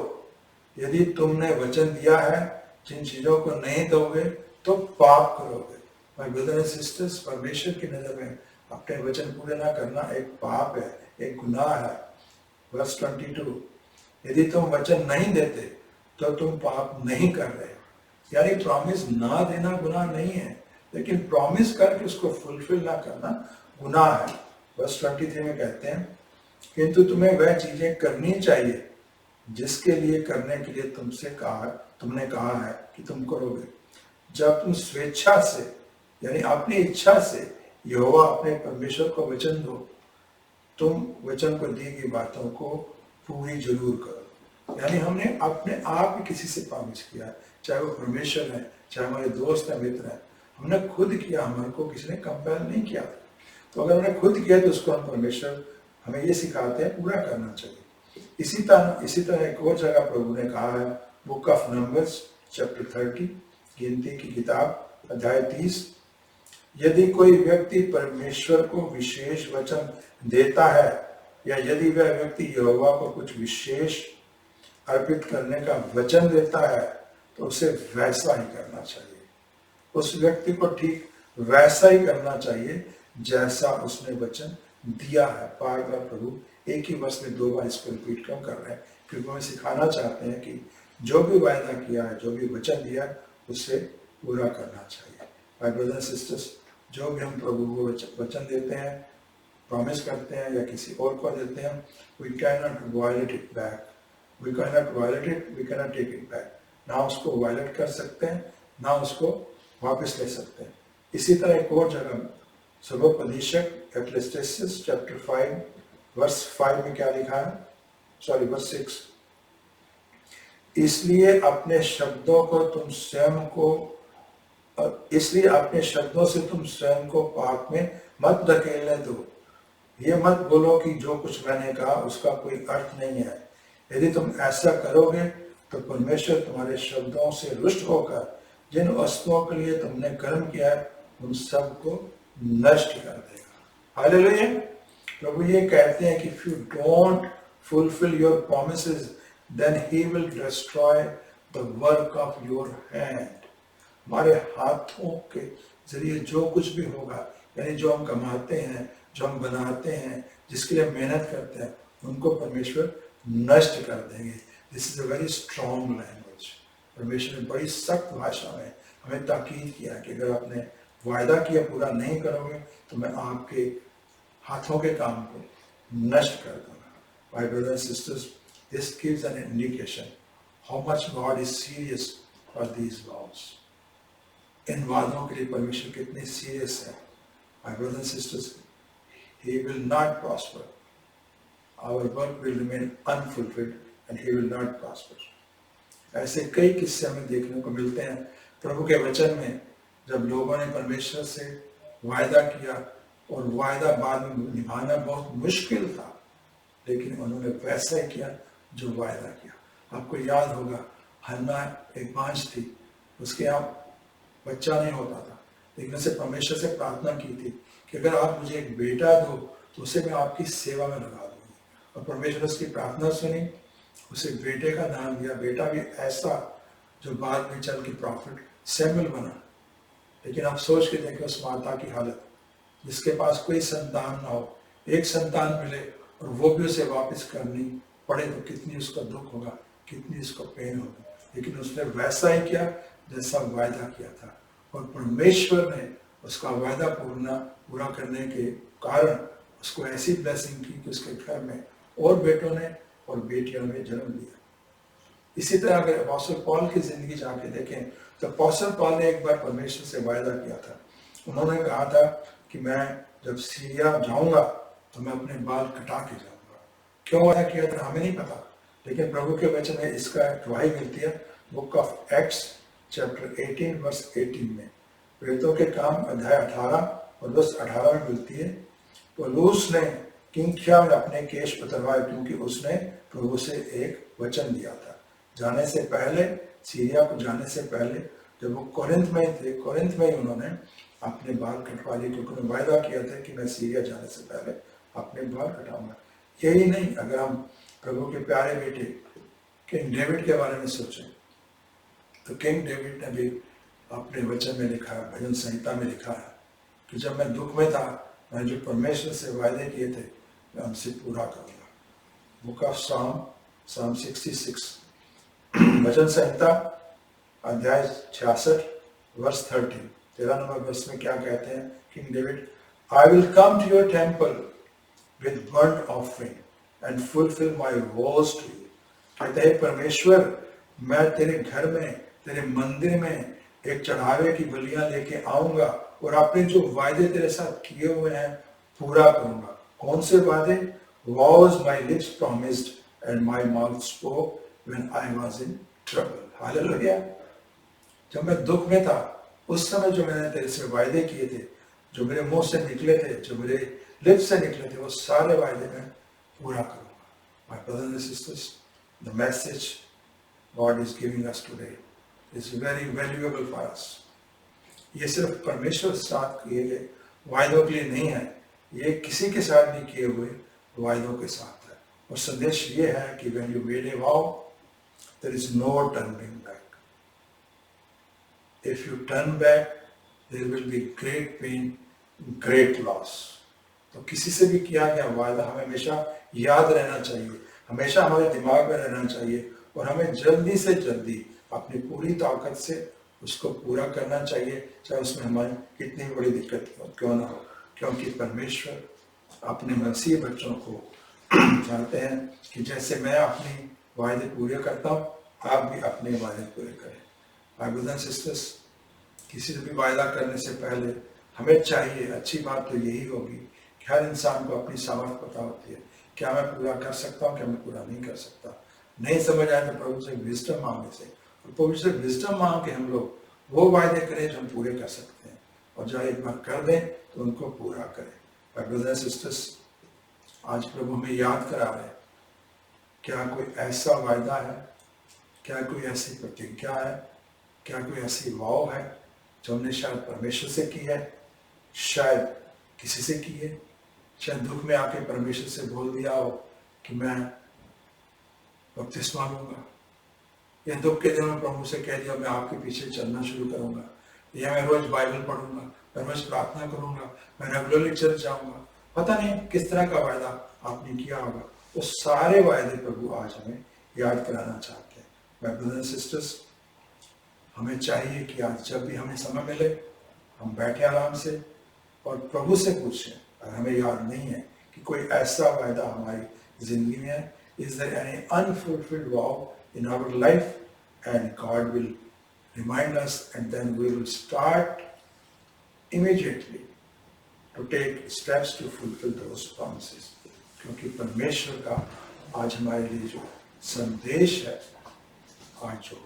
यदि तुमने वचन दिया है, जिन चीजों को नहीं दोगे तो पाप करोगे। माय ब्रदर्स एंड सिस्टर्स, परमेश्वर की नजर में अपने वचन पूरे ना करना एक पाप है, एक गुनाह है। वर्स 22, यदि तुम वचन नहीं देते तो तुम पाप नहीं कर रहे। यानी प्रॉमिस ना देना गुनाह नहीं है, लेकिन प्रॉमिस करके उसको फुलफिल ना करना गुनाह है। वर्स 23 में कहते हैं, किंतु तुम्हें वह चीजें करनी चाहिए जिसके लिए करने के लिए तुमने कहा है कि तुम करोगे। जब तुम स्वेच्छा से यानी अपनी इच्छा से यहोवा अपने परमेश्वर को वचन दो, तुम वचन को दी गई बातों को पूरी जरूर करो। यानी हमने अपने आप ही किसी से प्रॉमिस किया, चाहे वो परमेश्वर है, चाहे हमारे दोस्त है, मित्र है, हमने खुद किया, हमारे को किसी ने कंपेल नहीं किया। तो अगर हमने खुद किया तो उसको हम परमेश्वर हमें ये सिखाते हैं पूरा करना चाहिए। इसी तरह एक और जगह प्रभु ने कहा है, बुक ऑफ नंबर्स चैप्टर 30, गिनती की किताब अध्याय 30, यदि कोई व्यक्ति परमेश्वर को विशेष वचन देता है या यदि वह व्यक्ति यहोवा को कुछ विशेष अर्पित करने का वचन देता है तो उसे वैसा ही करना चाहिए। उस व्यक्ति को ठीक वैसा ही करना चाहिए जैसा उसने वचन दिया है। बार बार प्रभु एक ही वर्ष में 2 बार इसको रिपीट क्यों कर रहे हैं? क्योंकि हमें सिखाना चाहते हैं कि जो भी वायदा किया है, जो भी वचन दिया है, उसे पूरा करना चाहिए। माय ब्रदर्स एंड सिस्टर्स, जो भी हम प्रभु को वचन देते हैं, प्रॉमिस करते हैं या किसी और को देते हैं, we can not violate it back, we can not violate it, we can not take it back. ना उसको वायलेट कर सकते हैं, ना उसको वापस ले सकते हैं। इसी तरह एक और जगह सर्वोपदेशक एक्लेसियास्टिस चैप्टर 5 वर्स 5 में क्या लिखा है? सॉरी वर्स 6, इसलिए अपने शब्दों से तुम स्वयं को पाप में मत धकेलने दो। ये मत बोलो कि जो कुछ मैंने कहा उसका कोई अर्थ नहीं है। यदि तुम ऐसा करोगे तो परमेश्वर तुम्हारे शब्दों से रुष्ट होकर जिन वस्तुओं के लिए तुमने कर्म किया है उन सबको नष्ट कर देगा। हालेलुया। प्रभु ये कहते हैं कि if you don't fulfil your promises then he will destroy the work of your hand। हमारे हाथों के जरिए जो कुछ भी होगा, यानी जो हम कमाते हैं, जो हम बनाते हैं, जिसके लिए मेहनत करते हैं, उनको परमेश्वर नष्ट कर देंगे। This is a very strong language. परमेश्वर ने बड़ी सख्त भाषा में हमें ताकीद किया कि अगर आपने वायदा किया पूरा नहीं करोगे तो मैं आपके हाथों के काम को नष्ट कर दूंगा। My brothers and sisters, this gives an indication how much God is serious for these vows। इन वादों के लिए परमेश्वर कितने सीरियस है। My brothers and sisters, he will not prosper, our work will remain unfulfilled and he will not prosper। ऐसे कई किस्से हमें देखने को मिलते हैं प्रभु के वचन में, जब लोगों ने परमेश्वर से वायदा किया और वायदा बाद में निभाना बहुत मुश्किल था, लेकिन उन्होंने वैसा ही किया जो वायदा किया। आपको याद होगा हन्ना एक बांझ थी, उसके यहाँ बच्चा नहीं होता था, लेकिन उसे परमेश्वर से प्रार्थना की थी कि अगर आप मुझे एक बेटा दो तो उसे मैं आपकी सेवा में लगा दूंगी। और परमेश्वर उसकी प्रार्थना सुनी, उसे बेटे का नाम दिया। बेटा भी ऐसा जो बाद में चल के प्रॉफिट सैमुअल बना। लेकिन आप सोच के देखें उस माता की हालत, जिसके पास कोई संतान ना हो, एक संतान मिले और वो भी उसे वापस करनी पड़े तो कितनी उसका दुख होगा, कितनी उसको पेन होगी। लेकिन उसने वैसा ही किया जैसा वायदा किया था, और परमेश्वर ने उसका वायदा पूरा करने के कारण उसको ऐसी ब्लेसिंग की कि उसके घर में और बेटों ने और बेटियों ने जन्म लिया। इसी तरह अगर अपोस्टल पॉल की जिंदगी जाके देखें तो अपोस्टल पॉल ने एक बार परमेश्वर से वायदा किया था। उन्होंने कहा था कि मैं जब सीरिया जाऊंगा तो मैं अपने बाल कटा के जाऊंगा। क्यों वादा किया था हमें नहीं पता, लेकिन प्रभु के वचन में इसका गवाही मिलती है book of Acts chapter 18 verse 18 में। प्रेरितों के काम अध्याय 18 और वर्स 18 में मिलती है। पौलुस ने किंख्या में अपने केश उतरवाए क्योंकि उसने प्रभु से एक वचन दिया था। जाने से पहले, सीरिया को जाने से पहले जब वो कोरिंथ में थे, कोरिंथ में ही उन्होंने अपने बाल कटवा लिए, क्योंकि उन्होंने वायदा किया था कि मैं सीरिया जाने से पहले अपने बाल कटाऊंगा। यही नहीं, अगर हम प्रभु के प्यारे बेटे किंग डेविड के बारे में सोचें तो किंग डेविड ने भी अपने वचन में लिखा है, भजन संहिता में लिखा है कि जब मैं दुख में था, मैंने जो परमेश्वर से वायदे किए थे मैं उनसे पूरा करूंगा। बुक ऑफ साम 66 भजन संहिता अध्याय 66 वर्स 13 नंबर वर्स में क्या कहते हैं king David? I will come to your temple with burnt offering and fulfill my vows to you। कहते हैं परमेश्वर, मैं तेरे घर में, तेरे मंदिर में एक चढ़ावे की बलियां लेके आऊंगा और अपने जो वायदे तेरे साथ किए हुए हैं पूरा करूंगा। कौन से वादे? vows my lips promised and my mouth spoke when I was in trouble। Hallelujah. जब मैं दुख में था उस समय जो मैंने तेरे से वायदे किए थे, जो मेरे मुंह से निकले थे, जो मेरे लिप्स से निकले थे, वो सारे वायदे मैं पूरा करूंगा। My brothers and sisters, the message God is giving us today is very valuable for us। ये सिर्फ परमेश्वर के साथ किए गए वायदों के लिए नहीं है, ये किसी के साथ भी किए हुए वायदों के साथ है। और संदेश ये है कि when you made a vow, there is no turning back। If you turn back, there will be great pain, great loss. तो किसी से भी किया गया वायदा हमें हमेशा याद रहना चाहिए, हमेशा हमारे दिमाग में रहना चाहिए, और हमें जल्दी से जल्दी अपनी पूरी ताकत से उसको पूरा करना चाहिए, चाहे उसमें हमारी कितनी बड़ी दिक्कत क्यों ना हो, क्योंकि परमेश्वर अपने मसीह बच्चों को चाहते हैं कि जैसे मैं अपनी वायदे पूरे करता हूँ, आप भी अपने वायदे पूरे करें। माय ब्रदर्स एंड सिस्टर्स, किसी से भी वायदा करने से पहले हमें चाहिए, अच्छी बात तो यही होगी कि हर इंसान को अपनी सामर्थ पता होती है, क्या मैं पूरा कर सकता हूँ, क्या मैं पूरा नहीं कर सकता। नहीं समझ आए तो प्रभु से विजडम मांगने से, और प्रभु से विजडम मांग के हम लोग वो वायदे करें जो हम पूरे कर सकते हैं, और जो एक बार कर दें तो उनको पूरा करें। माय ब्रदर्स एंड सिस्टर्स, आज प्रभु हमें याद करा रहे हैं, क्या कोई ऐसा वायदा है, क्या कोई ऐसी प्रतिज्ञा है, क्या कोई ऐसी वाव है जो हमने शायद परमेश्वर से की है, शायद किसी से की है, शायद दुख में आके परमेश्वर से बोल दिया हो कि मैं बपतिस्मा लूंगा, या दुख के दिनों में प्रभु से कह दिया मैं आपके पीछे चलना शुरू करूंगा, या मैं रोज बाइबल पढ़ूंगा, मैं रोज प्रार्थना करूंगा, मैं रेगुलरली चर्च जाऊंगा। पता नहीं किस तरह का वायदा आपने किया होगा, वो सारे वायदे प्रभु आज हमें याद कराना चाहते हैं। माय ब्रदर्स एंड सिस्टर्स, हमें चाहिए कि आज जब भी हमें समय मिले हम बैठे आराम से और प्रभु से पूछें, अगर हमें याद नहीं है कि कोई ऐसा वायदा हमारी जिंदगी में है, is there any unfulfilled vow in our life, and God will remind us, and then we will start immediately to take steps to fulfill those promises. क्योंकि परमेश्वर का आज हमारे लिए जो संदेश है, आज जो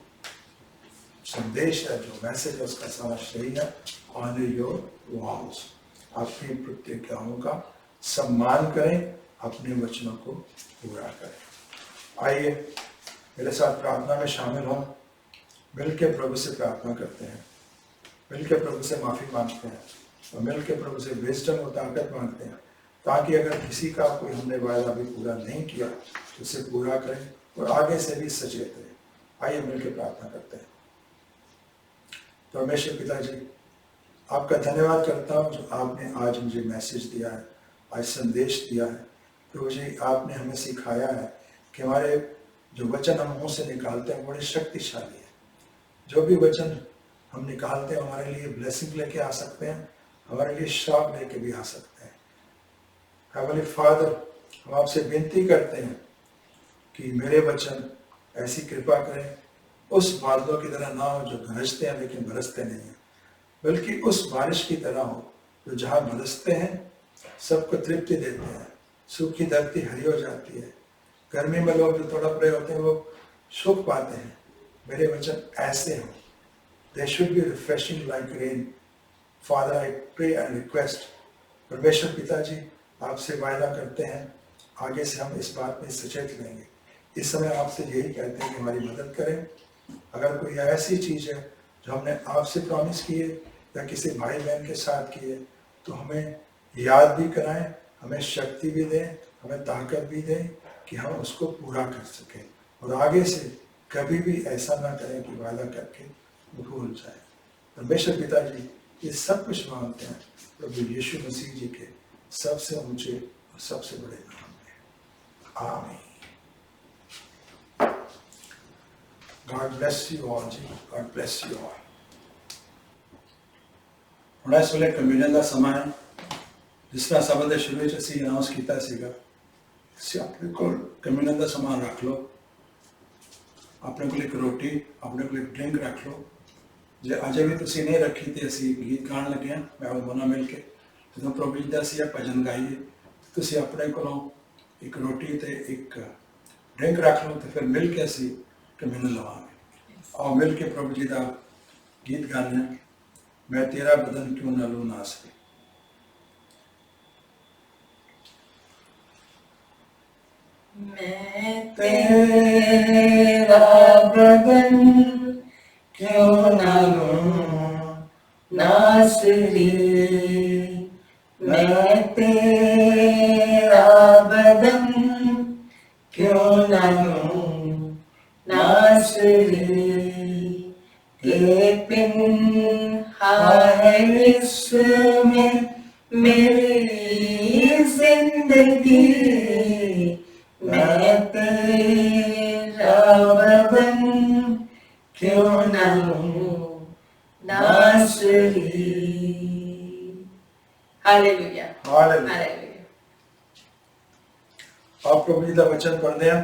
संदेश है, जो मैसेज है, उसका सारा यही है, ऑनर योर वॉव्स, अपनी प्रतिज्ञाओं का सम्मान करें, अपने वचनों को पूरा करें। आइए मेरे साथ प्रार्थना में शामिल हों, मिलकर प्रभु से प्रार्थना करते हैं, मिलकर प्रभु से माफी मांगते हैं, और मिलकर प्रभु से विजडम और ताकत मांगते हैं, ताकि अगर किसी का कोई हमने वायदा भी पूरा नहीं किया तो उसे पूरा करें और आगे से भी सचेत रहें। आइए मिलकर प्रार्थना करते हैं। परमेश्वर पिताजी, आपका धन्यवाद करता हूँ जो आपने आज मुझे मैसेज दिया है, आज संदेश दिया है। प्रभु जी, आपने हमें सिखाया है कि हमारे जो वचन हम मुंह से निकालते हैं बड़े शक्तिशाली है। जो भी वचन हम निकालते हैं हमारे लिए ब्लेसिंग लेके आ सकते हैं, हमारे लिए श्राप लेके भी आ सकते हैं। हेवनली फादर, हम आपसे विनती करते हैं कि मेरे वचन ऐसी कृपा करें, उस बादलों की तरह ना हो जो गरजते हैं लेकिन बरसते नहीं हैं, बल्कि उस बारिश की तरह हो जो जहाँ बरसते हैं सबको तृप्ति देते हैं, सूखी धरती हरी हो जाती है, गर्मी में लोग जो तड़प रहे होते हैं वो सुख पाते हैं। मेरे वचन ऐसे हों, they should be refreshing like rain. Father, I pray and request, परमेश्वर पिताजी, आपसे वायदा करते हैं आगे से हम इस बात में सचेत रहेंगे। इस समय आपसे यही कहते हैं कि हमारी मदद करें। अगर कोई ऐसी चीज़ है जो हमने आपसे प्रॉमिस की है या किसी भाई बहन के साथ की है, तो हमें याद भी कराएं, हमें शक्ति भी दें, हमें ताकत भी दें कि हम उसको पूरा कर सकें, और आगे से कभी भी ऐसा ना करें कि वायदा करके भूल जाए। परमेश्वर पिताजी, ये सब कुछ मांगते हैं प्रभु यीशु मसीह जी के सबसे ऊंचे और सबसे बड़े नाम में, आमीन। God bless you all ji, God bless you all। ਹੁਣ ਇਸ ਵੇਲੇ ਕਮਿਊਨੀਅਨ ਦਾ ਸਮਾਂ ਹੈ। ਜਿਸ ਤਰ੍ਹਾਂ ਸਭਾ ਦੇ ਸ਼ੁਰੂ ਵਿੱਚ ਅਸੀਂ ਅਨਾਉਂਸ ਕੀਤਾ ਸੀਗਾ, ਤੁਸੀਂ ਆਪਣੇ ਕੋਲ ਕਮਿਊਨੀਅਨ ਦਾ ਸਮਾਨ ਰੱਖ ਲਓ, ਆਪਣੇ ਕੋਲ ਇੱਕ ਰੋਟੀ, ਆਪਣੇ ਕੋਲ ਇੱਕ ਡਰਿੰਕ ਰੱਖ ਲਓ। ਜੇ ਅਜੇ ਵੀ ਤੁਸੀਂ ਨਹੀਂ ਰੱਖੀ ਤੇ ਅਸੀਂ ਗੀਤ ਗਾਣ ਲੱਗੇ ਹਾਂ, ਮੈਂ ਉਹ ਮਨਾ ਮਿਲ ਕੇ ਜਦੋਂ ਪ੍ਰਭੂ ਜੀ ਦਾ ਅਸੀਂ ਇਹ ਭਜਨ ਗਾਈਏ, ਤੁਸੀਂ ਆਪਣੇ ਕੋਲੋਂ ਇੱਕ ਰੋਟੀ ਤੇ ਇੱਕ ਡਰਿੰਕ ਰੱਖ ਲਓ ਤੇ ਫਿਰ ਮਿਲ ਕੇ ਅਸੀਂ ਕਮਿਊਨੀਅਨ ਲਵਾਂਗੇ। ਆਓ ਮਿਲ ਕੇ ਪ੍ਰਭੂ ਜੀ ਦਾ ਗੀਤ ਗਾਉਂਦੇ ਹਾਂ, मैं तेरा बदन क्यों न लूं नास पे। मैं तेरा बदन क्यों न लूं नासरी, मैं तेरा बदन क्यों न लूं नासरी, एक दिन है इसमें मेरी जिंदगी, मैं तेरा बदन क्यों ना हूँ नासरी। Hallelujah hallelujah. हालेलुया। आप प्रभु जी का वचन पढ़ते हैं,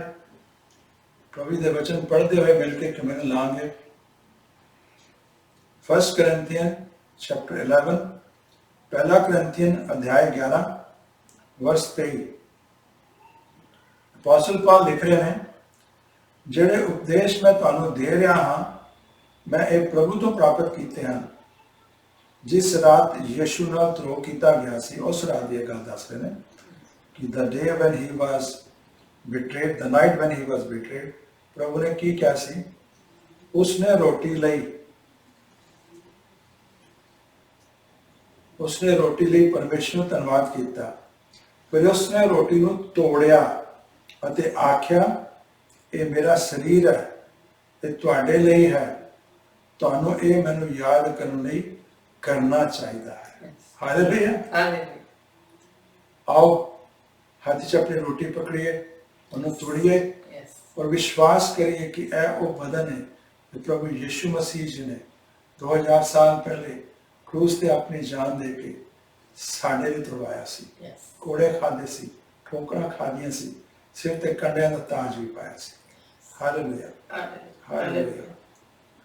प्रभु जी के वचन पढ़ते हुए मिलकर कमेंट लाएंगे। 1 Corinthians chapter 11, पहला Corinthian अध्याय 11 वर्ष 23। अपोस्टल पॉल लिख रहे हैं, ਜਿਹੜੇ ਉਪਦੇਸ਼ ਮੈਂ ਤੁਹਾਨੂੰ ਦੇ ਰਿਹਾ ਹਾਂ ਮੈਂ ਇਹ ਪ੍ਰਭੂ ਤੋਂ ਪ੍ਰਾਪਤ ਕੀਤੇ ਹਨ। ਜਿਸ ਰਾਤ ਯਿਸੂ ਨਾਲ ਧਰੋਹ ਕੀਤਾ ਗਿਆ ਸੀ ਉਸ ਰਾਤ ਦੀ ਗੱਲ ਦੱਸ ਰਹੇ ਨੇ ਕਿ the day when he was betrayed, the night when he was betrayed, ਪ੍ਰਭੂ ਨੇ ਕੀ ਕਿਹਾ ਸੀ? ਉਸਨੇ ਰੋਟੀ ਲਈ, ਉਸਨੇ ਰੋਟੀ ਲਈ ਪਰਮੇਸ਼ਰ ਨੂੰ ਧੰਨਵਾਦ ਕੀਤਾ, ਫਿਰ ਉਸਨੇ ਰੋਟੀ ਨੂੰ ਤੋੜਿਆ ਅਤੇ ਆਖਿਆ ਇਹ ਮੇਰਾ ਸਰੀਰ ਹੈ, ਇਹ ਤੁਹਾਡੇ ਲਈ ਹੈ, ਤੁਹਾਨੂੰ ਇਹ ਮੈਨੂੰ ਯਾਦ ਕਰਨ ਲਈ ਕਰਨਾ ਚਾਹੀਦਾ ਹੈ। Hallelujah hallelujah. आओ हाथ च अपनी रोटी पकड़िए, उन्हें तोड़िए यस और विश्वास करिए कि यह वो बदन है जो प्रभु यीशु मसीह जी ने 2000 साल पहले क्रूस ते अपनी जान दे के साडे लिए तुड़वाया सी। यस कोड़े खादे सी, ठोकरां खादियां सी, सिर ते कंडियां दा ताज भी पाया सी। Hallelujah hallelujah hallelujah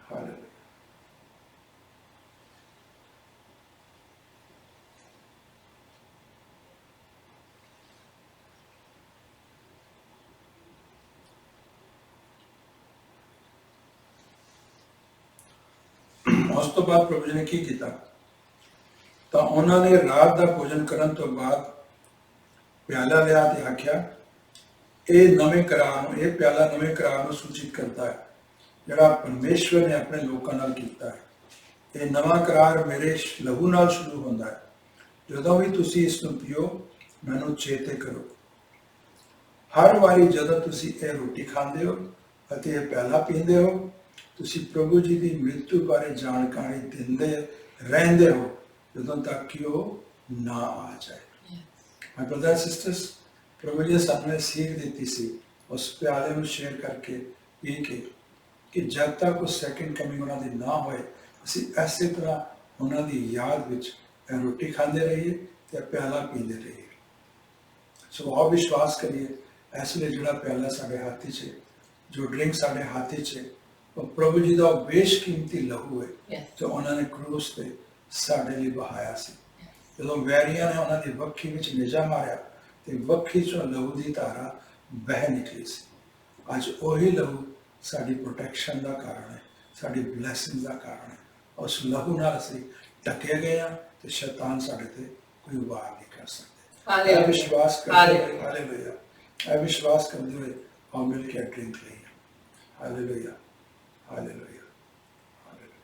hallelujah. ਉਸ ਤੋਂ ਬਾਅਦ ਪ੍ਰਭੂ ਜੀ ਨੇ ਕੀ ਕੀਤਾ? ਤਾਂ ਉਹਨਾਂ ਨੇ ਰਾਤ ਦਾ ਭੋਜਨ ਕਰਨ ਤੋਂ ਬਾਅਦ ਪਿਆਲਾ ਲਿਆ ਤੇ ਆਖਿਆ ਇਹ ਨਵੇਂ ਕਰਾਰ ਨੂੰ, ਇਹ ਪਿਆਲਾ ਨਵੇਂ ਕਰਾਰ ਨੂੰ ਸੂਚਿਤ ਕਰਦਾ ਹੈ ਜਿਹੜਾ ਪਰਮੇਸ਼ਵਰ ਨੇ ਆਪਣੇ ਲੋਕਾਂ ਨਾਲ ਕੀਤਾ ਹੈ। ਇਹ ਨਵਾਂ ਕਰਾਰ ਮੇਰੇ ਲਹੂ ਨਾਲ ਸ਼ੁਰੂ ਹੁੰਦਾ ਹੈ। ਜਦੋਂ ਵੀ ਤੁਸੀਂ ਇਸ ਨੂੰ ਪੀਓ ਮੈਨੂੰ ਚੇਤੇ ਕਰੋ। ਹਰ ਵਾਰੀ ਜਦੋਂ ਤੁਸੀਂ ਇਹ ਰੋਟੀ ਖਾਂਦੇ ਹੋ ਅਤੇ ਇਹ ਪਿਆਲਾ ਪੀਂਦੇ ਹੋ ਤੁਸੀਂ ਪ੍ਰਭੂ ਜੀ ਦੀ ਮ੍ਰਿਤੂ ਬਾਰੇ ਜਾਣਕਾਰੀ ਦਿੰਦੇ ਰਹਿੰਦੇ ਹੋ ਜਦੋਂ ਤੱਕ ਕਿ ਉਹ ਨਾ ਆ ਜਾਏ। ਮਾਈ ਬ੍ਰਦਰ ਐਂਡ ਸਿਸਟਰਸ, ਪ੍ਰਭੂ ਜੀ ਨੇ ਸਾਨੂੰ ਸੀਖ ਦਿੱਤੀ ਸੀ ਉਸ ਪਿਆਲੇ ਨੂੰ ਸ਼ੇਅਰ ਕਰਕੇ ਪੀ ਕੇ ਕਿ ਜਦ ਤੱਕ ਉਹ ਸੈਕਿੰਡ ਕਮਿੰਗ ਉਹਨਾਂ ਦੀ ਨਾ ਹੋਏ ਅਸੀਂ ਐਸੇ ਤਰ੍ਹਾਂ ਉਹਨਾਂ ਦੀ ਯਾਦ ਵਿੱਚ ਇਹ ਰੋਟੀ ਖਾਂਦੇ ਰਹੀਏ ਤੇ ਪਿਆਲਾ ਪੀਂਦੇ ਰਹੀਏ। ਸੋ ਆਓ ਵਿਸ਼ਵਾਸ ਕਰੀਏ ਇਸ ਲਈ ਜਿਹੜਾ ਪਿਆਲਾ ਸਾਡੇ ਹੱਥ 'ਚ, ਜੋ ਡਰਿੰਕ ਸਾਡੇ ਹੱਥ 'ਚ, ਉਹ ਪ੍ਰਭੂ ਜੀ ਦਾ ਬੇਸ਼ਕੀਮਤੀ ਲਹੂ ਹੈ ਜੋ ਉਹਨਾਂ ਨੇ ਕਰੂਸ ਤੇ ਸਾਡੇ ਲਈ ਵਹਾਇਆ ਸੀ। ਜਦੋਂ ਵੈਰੀਆਂ ਨੇ ਉਹਨਾਂ ਦੀ ਵੱਖੀ ਵਿੱਚ ਨਿਜਾ ਮਾਰਿਆ ਤੇ ਵੱਖੀ ਚੋਂ ਲਹੂ ਦੀ ਧਾਰਾ ਬਹਿ ਨਿਕਲੀ ਸੀ। ਅੱਜ ਉਹੀ ਲਹੂ ਸਾਡੀ ਪ੍ਰੋਟੈਕਸ਼ਨ ਦਾ ਕਾਰਨ ਹੈ, ਸਾਡੀ ਬਲੈਸਿੰਗ ਦਾ ਕਾਰਨ ਹੈ। ਉਸ ਲਹੂ ਨਾਲ ਅਸੀਂ ਢਕੇ ਗਏ ਹਾਂ ਤੇ ਸ਼ੈਤਾਨ ਸਾਡੇ ਤੇ ਕੋਈ ਵਾਰ ਨਹੀਂ ਕਰ ਸਕਦੇ। ਇਹ ਵਿਸ਼ਵਾਸ ਕਰਦੇ ਹੋਏ, ਹਾਲੇਲੂਇਆ, ਇਹ ਵਿਸ਼ਵਾਸ ਕਰਦੇ ਹੋਏ ਆਓ ਮਿਲ ਕੇ ਡਰਿੰਕ ਲਈਏ। Hallelujah hallelujah hallelujah.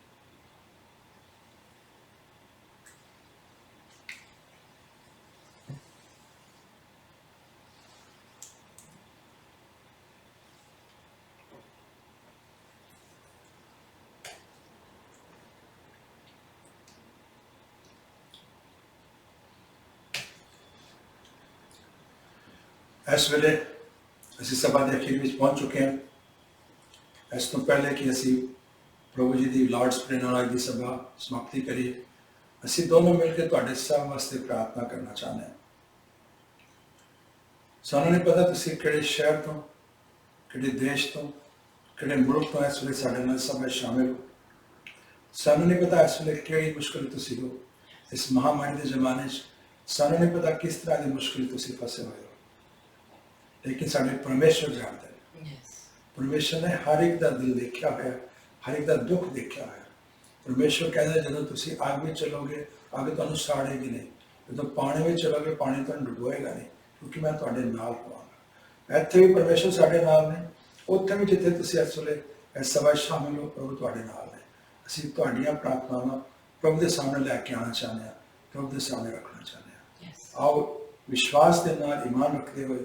ਇਸ ਵੇਲੇ ਅਸੀਂ ਸਭਾ ਦੇ ਅਖੀਰ ਵਿੱਚ ਪਹੁੰਚ ਚੁੱਕੇ ਹਾਂ। ਇਸ ਤੋਂ ਪਹਿਲੇ ਕਿ ਅਸੀਂ ਪ੍ਰਭੂ ਜੀ ਦੀ ਲਾਰਡਸ ਪ੍ਰੇਅਰ ਨਾਲ ਅੱਜ ਦੀ ਸਭਾ ਸਮਾਪਤੀ ਕਰੀਏ, ਅਸੀਂ ਦੋਨੋਂ ਮਿਲ ਕੇ ਤੁਹਾਡੇ ਸਭ ਵਾਸਤੇ ਪ੍ਰਾਰਥਨਾ ਕਰਨਾ ਚਾਹੁੰਦੇ ਹਾਂ। ਸਾਨੂੰ ਨਹੀਂ ਪਤਾ ਤੁਸੀਂ ਕਿਹੜੇ ਸ਼ਹਿਰ ਤੋਂ, ਕਿਹੜੇ ਦੇਸ਼ ਤੋਂ, ਕਿਹੜੇ ਮੁਲਕ ਤੋਂ ਇਸ ਵੇਲੇ ਸਾਡੇ ਨਾਲ ਸਭਾ ਸ਼ਾਮਿਲ ਹੋ। ਸਾਨੂੰ ਨਹੀਂ ਪਤਾ ਇਸ ਵੇਲੇ ਕਿਹੜੀ ਮੁਸ਼ਕਿਲ ਤੁਸੀਂ ਹੋ ਇਸ ਮਹਾਮਾਰੀ ਦੇ ਜ਼ਮਾਨੇ 'ਚ। ਸਾਨੂੰ ਨਹੀਂ ਪਤਾ ਕਿਸ ਤਰ੍ਹਾਂ ਦੀ ਮੁਸ਼ਕਿਲ ਤੁਸੀਂ ਫਸੇ ਹੋਏ ਹੋ, ਲੇਕਿਨ ਸਾਡੇ ਪਰਮੇਸ਼ਵਰ ਜਾਣਦੇ ਨੇ। ਪਰਮੇਸ਼ਵਰ ਨੇ ਹਰ ਇੱਕ ਦਾ ਦਿਲ ਦੇਖਿਆ ਹੋਇਆ, ਹਰ ਇੱਕ ਦਾ ਦੁੱਖ ਦੇਖਿਆ ਹੋਇਆ। ਪਰਮੇਸ਼ਵਰ ਕਹਿੰਦਾ ਜਦੋਂ ਤੁਸੀਂ ਅੱਗ ਵਿੱਚ ਚਲੋਗੇ ਅੱਗ ਤੁਹਾਨੂੰ ਸਾੜੇਗੀ ਨਹੀਂ, ਜਦੋਂ ਪਾਣੀ ਵਿੱਚ ਚਲੋਗੇ ਪਾਣੀ ਤੁਹਾਨੂੰ ਡੁਬੋਏਗਾ ਨਹੀਂ, ਕਿਉਂਕਿ ਮੈਂ ਤੁਹਾਡੇ ਨਾਲ ਹੋਵਾਂਗਾ। ਇੱਥੇ ਵੀ ਪਰਮੇਸ਼ਵਰ ਸਾਡੇ ਨਾਲ ਨੇ, ਉੱਥੇ ਵੀ ਜਿੱਥੇ ਤੁਸੀਂ ਇਸ ਵੇਲੇ ਇਸ ਸਭਾ ਸ਼ਾਮਿਲ ਹੋ ਪ੍ਰਭੂ ਤੁਹਾਡੇ ਨਾਲ ਨੇ। ਅਸੀਂ ਤੁਹਾਡੀਆਂ ਪ੍ਰਾਰਥਨਾਵਾਂ ਪ੍ਰਭੂ ਦੇ ਸਾਹਮਣੇ ਲੈ ਕੇ ਆਉਣਾ ਚਾਹੁੰਦੇ ਹਾਂ, ਪ੍ਰਭੂ ਦੇ ਸਾਹਮਣੇ ਰੱਖਣਾ ਚਾਹੁੰਦੇ ਹਾਂ। ਆਓ ਵਿਸ਼ਵਾਸ ਦੇ ਨਾਲ ਈਮਾਨ ਰੱਖਦੇ ਹੋਏ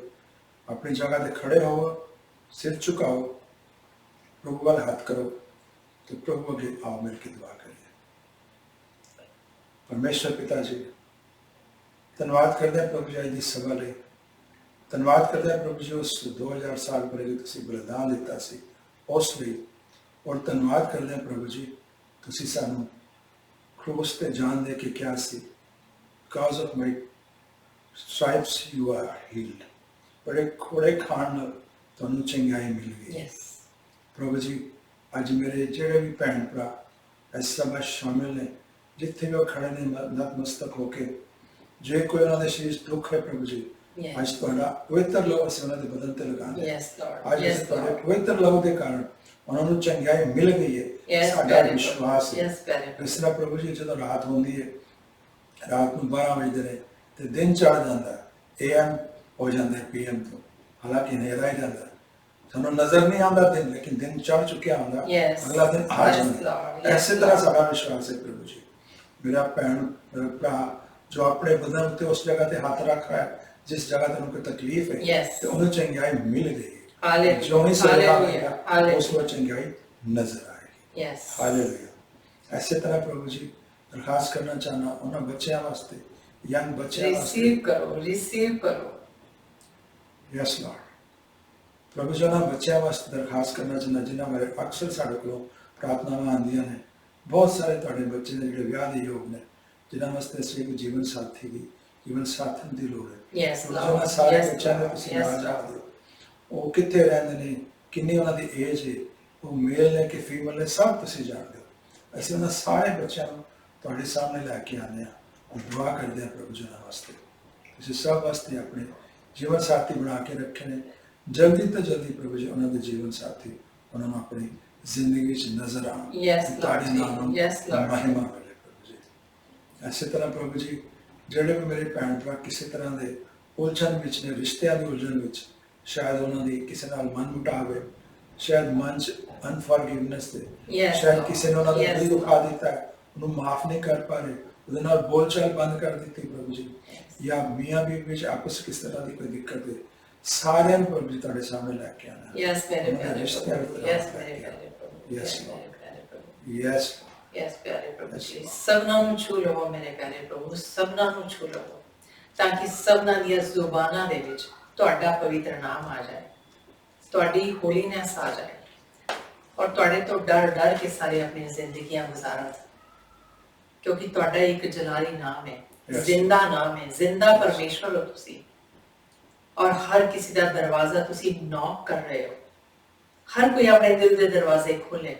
ਆਪਣੀ ਜਗ੍ਹਾ ਤੇ ਖੜੇ ਹੋ, ਸਿਰ ਝੁਕਾਓ, ਪ੍ਰਭੂ ਵੱਲ ਹੱਥ ਕਰੋ तो प्रभु अगे आओ मिल के दुआ करिए। परमेश्वर पिता जी, धन्यवाद करते हैं प्रभु जी आज की सभा ਲਈ। धन्यवाद करते हैं प्रभु जी उस 2000 साल पहले जो तुसी बलिदान दिता सी उस ਲਈ। और धन्यवाद करते हैं प्रभु जी तुसी सानू क्रूस ते जान दे के क्या सी, because of my stripes you are healed. बड़े खोड़े खाण नाल तुहानू चंगाई मिल गई। यस प्रभु जी अज मेरे जेड़े भी भैन भरा इस सभा शामिल ने, जिथे भी वो खड़े ने नतमस्तक होके, जे कोई उन्होंने शरीर दुख है प्रभु जी, आज तुहाडा पवित्र लहू असीं उन्हां दे बदन ते लगांदे। यस लॉर्ड, आज यस तुहाडे लॉर्ड, पवित्र लहू दे कारण उन्हां नूं चंगाई मिल गई है। यस साडा विश्वास है। यस वेरी इस तरह प्रभु जी जदों रात होंदी है, रात नूं 12 बजदे ने ते दिन चढ़ जांदा है, AM हो जांदा है PM तो, हालांकि अंधेरा ही जांदा है, सानूं नजर नहीं आंदा दिन, लेकिन दिन चढ़ चुकिया होंदा, Yes. अगला दिन आ Yes, जांदा Lord. है। Yes, ऐसे तरह Lord. साडा विश्वास है प्रभु जी। मेरा भैन मेरा भरा जो अपने बदन उत्ते उस जगह ते हाथ रख रहा है जिस जगह ते उनको तकलीफ है, Yes. तो उन्हें चंगाई मिल गई है। Hallelujah. जो नहीं सरेगा Hallelujah. Hallelujah. उसको चंगाई नजर आएगी। Yes hallelujah. ऐसे तरह प्रभु जी दरखास्त करना चाहना उन्हें बच्चों वास्ते, यंग बच्चों वास्ते, रिसीव करो। Yes Lord. प्रभु जी उन्हें बच्चों वास्ते दरखास्त करना चाहना जिन्हें मेरे अक्सर साढ़े को प्रार्थनावां आंदियां ने। बहुत सारे तुहाडे बच्चे ने जिहड़े विआह दे योग ने, जिन्हां वास्ते असीं एक जीवन साथी दी जीवन साथन दी लोड़ है। Yes, प्रभु जी Lord. उन्हां सारे Yes, बच्चों ने Lord. तुसीं Yes, नाम Lord. जाणदे हो, वो कित्थे रहिंदे ने, किन्नी उन्हां दी एज है, वो मेल ने कि फीमेल ने, सब तुसीं जाणदे हो। असीं उन्हां सारे बच्चों नूं तुहाडे सामने लैके आने आ और दुआ करदे आ प्रभु जी उन्हां वास्ते। तुसीं सब वास्ते अपने जीवन साथी बना के रखे ने। जल्दी तो जल्दी प्रभु जी उन्हां दे जीवन साथी उन्हां नूं अपनी जिंदगी च नजर आउण, Yes, Lord. तुहाडे नाम नूं Yes, Lord. महिमा मिले प्रभु जी। ऐसे तरह प्रभु जी ਜਿਹੜੇ ਵੀ ਮੇਰੇ ਭੈਣ ਭਰਾ ਕਿਸੇ ਤਰ੍ਹਾਂ ਦੇ ਉਲਝਣ ਵਿੱਚ ਨੇ, ਰਿਸ਼ਤਿਆਂ ਦੀ ਉਲਝਣ ਵਿੱਚ, ਸ਼ਾਇਦ ਉਹਨਾਂ ਦੀ ਕਿਸੇ ਨਾਲ ਮਨ ਮੁਟਾਵ ਹੈ, ਸ਼ਾਇਦ ਮਨ 'ਚ ਅਨਫੋਰਗਿਵਨੈਸ ਤੇ, Yes, ਸ਼ਾਇਦ Lord. ਕਿਸੇ ਨੇ ਉਹਨਾਂ ਦਾ Yes, ਦਿਲ ਦੁਖਾ ਦਿੱਤਾ ਹੈ, ਉਹਨੂੰ ਮਾਫ ਨਹੀਂ ਕਰ ਪਾ ਰਹੇ, ਉਹਦੇ ਨਾਲ ਬੋਲਚਾਲ ਬੰਦ ਕਰ ਦਿੱਤੀ ਪ੍ਰਭੂ ਜੀ, ਜਾਂ ਮੀਆਂ ਬੀਵੀ ਵਿੱਚ ਆਪਸ ਕਿਸ ਤਰ੍ਹਾਂ ਦੀ ਕੋਈ ਦਿੱਕਤ ਹੈ, ਸਾਰਿਆਂ ਨੂੰ ਪ੍ਰਭੂ ਜੀ ਤੁਹਾਡੇ ਸਾਹਮਣੇ ਲੈ ਕੇ ਆਣਾ। यस मेरे ਉਹਨਾਂ ਦੇ प्यारे ਰਿਸ਼ਤਿਆਂ प्रभु। ਵਿੱਚ यस ਲੈ मेरे ਕੇ प्यारे आना। प्रभु। Yes, yes Lord. मेरे प्यारे प्रभु। Yes, यस प्यारे प्रभु Yes, जी, Lord. सबना ਨੂੰ ਛੂ ਲਵੋ ਮੇਰੇ ਪਿਆਰੇ ਪ੍ਰਭੂ, सबना ਨੂੰ ਛੂ ਲਵੋ ਤਾਂ ਕਿ सबना ਦੀਆਂ ਜ਼ੁਬਾਨਾਂ ਦੇ ਵਿੱਚ ਤੁਹਾਡਾ ਪਵਿੱਤਰ ਨਾਮ ਆ ਜਾਏ, ਤੁਹਾਡੀ ਹੋਲੀਨੈਸ ਆ ਜਾਏ ਔਰ ਤੁਹਾਡੇ ਤੋਂ ਡਰ ਕੇ ਸਾਰੇ ਆਪਣੀ ਜ਼ਿੰਦਗੀਆਂ ਗੁਜ਼ਾਰਨ, ਕਿਉਂਕਿ ਤੁਹਾਡਾ ਇੱਕ ਜਲਾਲੀ ਨਾਮ ਹੈ, Yes. ਜ਼ਿੰਦਾ ਨਾਮ ਹੈ, ਜ਼ਿੰਦਾ ਪਰਮੇਸ਼ਵਰ ਹੋ ਤੁਸੀਂ ਔਰ ਹਰ ਕਿਸੇ ਦਾ ਦਰਵਾਜ਼ਾ ਤੁਸੀਂ ਨੌਕ ਕਰ ਰਹੇ ਹੋ। ਹਰ ਕੋਈ ਆਪਣੇ ਦਿਲ ਦੇ ਦਰਵਾਜ਼ੇ ਖੋਲੇ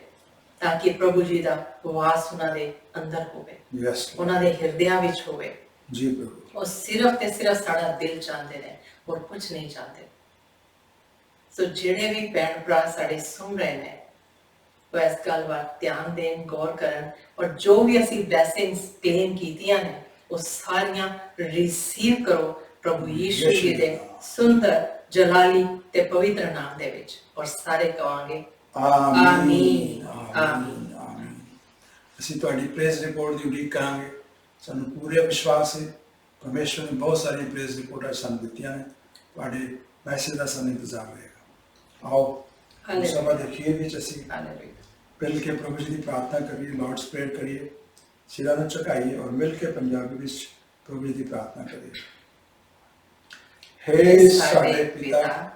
ਤਾਂ ਕਿ ਪ੍ਰਭੂ ਜੀ ਦਾ ਵਾਸ ਉਹਨਾਂ ਦੇ ਅੰਦਰ ਹੋਵੇ, yes, Lord. ਉਹਨਾਂ ਦੇ ਹਿਰਦਿਆਂ ਵਿੱਚ ਹੋਵੇ। ਜੀ ਪ੍ਰਭੂ। ਉਹ ਸਿਰਫ ਤੇ ਸਿਰਫ ਸਾਡਾ ਦਿਲ ਚਾਹੁੰਦੇ ਨੇ, ਹੋਰ ਕੁਝ ਨਹੀਂ ਚਾਹੁੰਦੇ। ਸੋ ਜਿਹੜੇ ਵੀ ਭੈਣ ਭਰਾ ਸਾਡੇ ਸੁਣ ਰਹੇ ਨੇ, ਉਹ ਇਸ ਗੱਲ ਵੱਲ ਧਿਆਨ ਦੇਣ, ਗੌਰ ਕਰਨ ਔਰ ਜੋ ਵੀ ਅਸੀਂ ਬਲੇਸਿੰਗਸ ਕਲੇਮ ਕੀਤੀਆਂ ਨੇ ਉਹ ਸਾਰੀਆਂ ਰਿਸੀਵ ਕਰੋ ਪ੍ਰਭੂ ਯੀਸ਼ੂ ਜੀ ਦੇ ਸੁੰਦਰ ਜਲਾਲੀ ਤੇ ਪਵਿੱਤਰ ਨਾਮ ਦੇ ਵਿੱਚ, ਔਰ ਸਾਰੇ ਕਹਾਂਗੇ ਆਮੀਨ ਆਮੀਨ, ਆਮੀਨ ਆਮੀਨ। ਅਸੀਂ ਤੁਹਾਡੀ ਪ੍ਰੇਜ਼ ਰਿਪੋਰਟ ਦੀ ਉਡੀਕ ਕਰਾਂਗੇ। ਸਾਨੂੰ ਪੂਰੇ ਵਿਸ਼ਵਾਸ ਹੈ ਪਰਮੇਸ਼ਵਰ ਨੇ ਬਹੁਤ ਸਾਰੀਆਂ ਪ੍ਰੇਜ਼ ਰਿਪੋਰਟਾਂ ਸਾਨੂੰ ਦਿੱਤੀਆਂ ਨੇ, ਤੁਹਾਡੇ ਮੈਸੇਜ ਦਾ ਸਾਨੂੰ ਇੰਤਜ਼ਾਰ ਰਹੇਗਾ। ਆਓ ਸਭਾ ਦੇ ਅਖੀਰ ਵਿੱਚ ਅਸੀਂ ਹਾਲੇਲੂਇਆ। ਮਿਲ ਕੇ ਪ੍ਰਭੂ ਜੀ ਦੀ ਪ੍ਰਾਰਥਨਾ ਕਰੀਏ, ਲਾਰਡਸ ਪ੍ਰੇਅਰ ਕਰੀਏ, ਸਿਰਾਂ ਨੂੰ ਝੁਕਾਈਏ ਔਰ ਮਿਲ ਕੇ ਪੰਜਾਬੀ ਵਿੱਚ ਪ੍ਰਭੂ ਜੀ ਦੀ ਪ੍ਰਾਰਥਨਾ ਕਰੀਏ। ਹੇ ਸਾਡੇ ਪਿਤਾ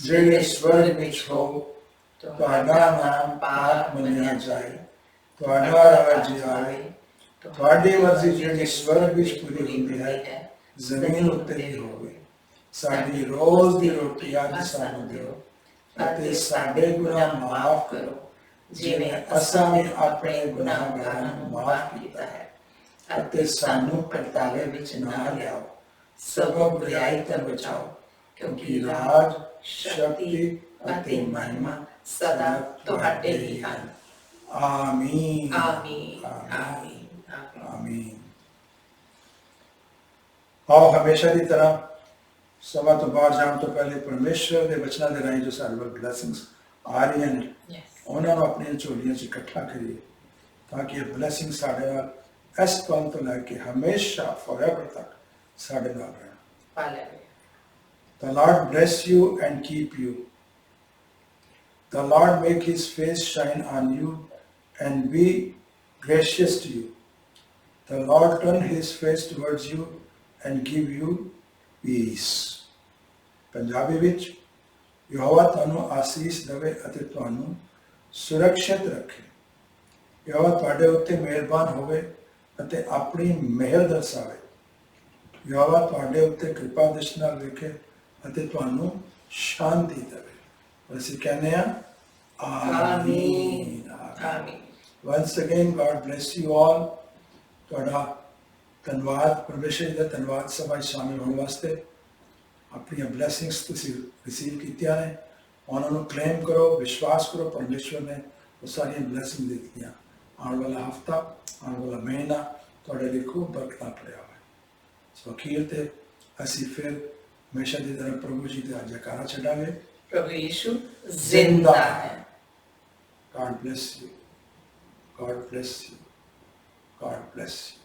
ਜਿਹੜੇ ਸਵਰਗ ਵਿੱਚ ਹੋ, ਤੁਹਾਡਾ ਨਾਮ ਪਾਕ ਮੰਨਿਆ ਜਾਏ, ਤੁਹਾਡਾ ਰਾਜ ਆਏ, ਤੁਹਾਡੀ ਮਰਜ਼ੀ ਜਿਹੜੀ ਸਵਰਗ ਵਿੱਚ ਪੂਰੀ ਹੁੰਦੀ ਹੈ ਜ਼ਮੀਨ ਉੱਤੇ ਵੀ ਹੋਵੇ। ਸਾਡੀ ਰੋਜ਼ ਦੀ ਰੋਟੀ ਅੱਜ ਸਾਨੂੰ ਦਿਓ ਅਤੇ ਸਾਡੇ ਗੁਨਾਹ ਮਾਫ ਕਰੋ ਜਿਵੇਂ ਅਸਾਂ ਵੀ ਆਪਣੇ ਗੁਨਾਹਗਾਰਾਂ ਨੂੰ ਮਾਫ ਕੀਤਾ ਹੈ, ਅਤੇ ਸਾਨੂੰ ਪਰਤਾਵੇ ਵਿੱਚ ਨਾ ਲਿਆਓ, ਸਗੋਂ ਬੁਰਾਈ ਤੋਂ ਬਚਾਓ, ਕਿਉਂਕਿ ਰਾਜ, ਸ਼ਕਤੀ ਅਤੇ ਮਹਿਮਾ ਸਦਾ ਤੁਹਾਡੇ ਹੀ ਹਨ। ਆਮੀਨ ਆਮੀਨ ਆਮੀਨ ਆਮੀਨ। ਆਓ ਹਮੇਸ਼ਾ ਦੀ ਤਰ੍ਹਾਂ ਸਭਾ ਤੋਂ ਬਾਹਰ ਜਾਣ ਤੋਂ ਪਹਿਲੇ ਪਰਮੇਸ਼ਵਰ ਦੇ ਵਚਨਾਂ ਦੇ ਰਾਹੀਂ ਜੋ ਸਾਡੇ ਵੱਲ ਬਲੇਸਿੰਗਸ ਆ ਰਹੀਆਂ ਨੇ, ਉਹਨਾਂ ਨੂੰ ਆਪਣੀਆਂ ਝੋਲੀਆਂ 'ਚ ਇਕੱਠਾ ਕਰੀਏ ਤਾਂ ਕਿ ਇਹ ਬਲੇਸਿੰਗ ਸਾਡੇ ਨਾਲ ਇਸ ਪਲ ਤੋਂ ਲੈ ਕੇ ਹਮੇਸ਼ਾ ਫੋਰਐਵਰ ਤੱਕ ਸਾਡੇ ਨਾਲ ਰਹਿਣ। Hallelujah. The Lord bless you and keep you. The Lord make his face shine on you and be gracious to you. The Lord turn his face towards you and give you peace. Punjabi ਵਿੱਚ ਯਹੋਵਾ ਤੁਹਾਨੂੰ ਆਸੀਸ ਦੇਵੇ ਅਤੇ ਤੁਹਾਨੂੰ ਸੁਰੱਖਿਅਤ ਰੱਖੇ। ਯਹੋਵਾ ਤੁਹਾਡੇ ਉੱਤੇ ਮਿਹਰਬਾਨ ਹੋਵੇ ਅਤੇ ਆਪਣੀ ਮਿਹਰ ਦਰਸਾਵੇ। ਯਹੋਵਾ ਤੁਹਾਡੇ ਉੱਤੇ ਕਿਰਪਾ ਦ੍ਰਿਸ਼ਟੀ ਨਾਲ ਵੇਖੇ ਅਤੇ ਤੁਹਾਨੂੰ ਸ਼ਾਂਤੀ ਦੇਵੇ। ਅਸੀਂ ਕਹਿੰਦੇ ਹਾਂ ਆਮੀਨ। ਆਮੀਨ। Once again, God bless you all. ਤੁਹਾਡਾ ਧੰਨਵਾਦ, ਪਰਮੇਸ਼ਰ ਜੀ ਦਾ ਧੰਨਵਾਦ ਸਭਾ ਵਿੱਚ ਸ਼ਾਮਿਲ ਹੋਣ ਵਾਸਤੇ। ਆਪਣੀਆਂ ਬਲੈਸਿੰਗਸ ਤੁਸੀਂ ਰਿਸੀਵ ਕੀਤੀਆਂ ਨੇ, ਉਹਨਾਂ ਨੂੰ ਕਲੇਮ ਕਰੋ, ਵਿਸ਼ਵਾਸ ਕਰੋ, ਪਰਮੇਸ਼ਰ ਨੇ ਉਹ ਸਾਰੀਆਂ ਬਲੈਸਿੰਗ ਦਿੱਤੀਆਂ। ਆਉਣ ਵਾਲਾ ਹਫਤਾ, ਆਉਣ ਵਾਲਾ ਮਹੀਨਾ ਤੁਹਾਡੇ ਲਈ ਖੂਬ ਬਰਕਤਾਂ ਭਰਿਆ ਹੋਇਆ। ਸੋ ਅਖੀਰ ਤੇ ਅਸੀਂ ਫਿਰ ਹਮੇਸ਼ਾ ਦੀ ਤਰ੍ਹਾਂ ਪ੍ਰਭੂ ਜੀ ਦੇ ਜੈਕਾਰਾ ਛੱਡਾਂਗੇ। ਪ੍ਰਭੂ ਯੀਸ਼ੂ ਜ਼ਿੰਦਾ ਹੈ। God bless you. God bless you. God bless you.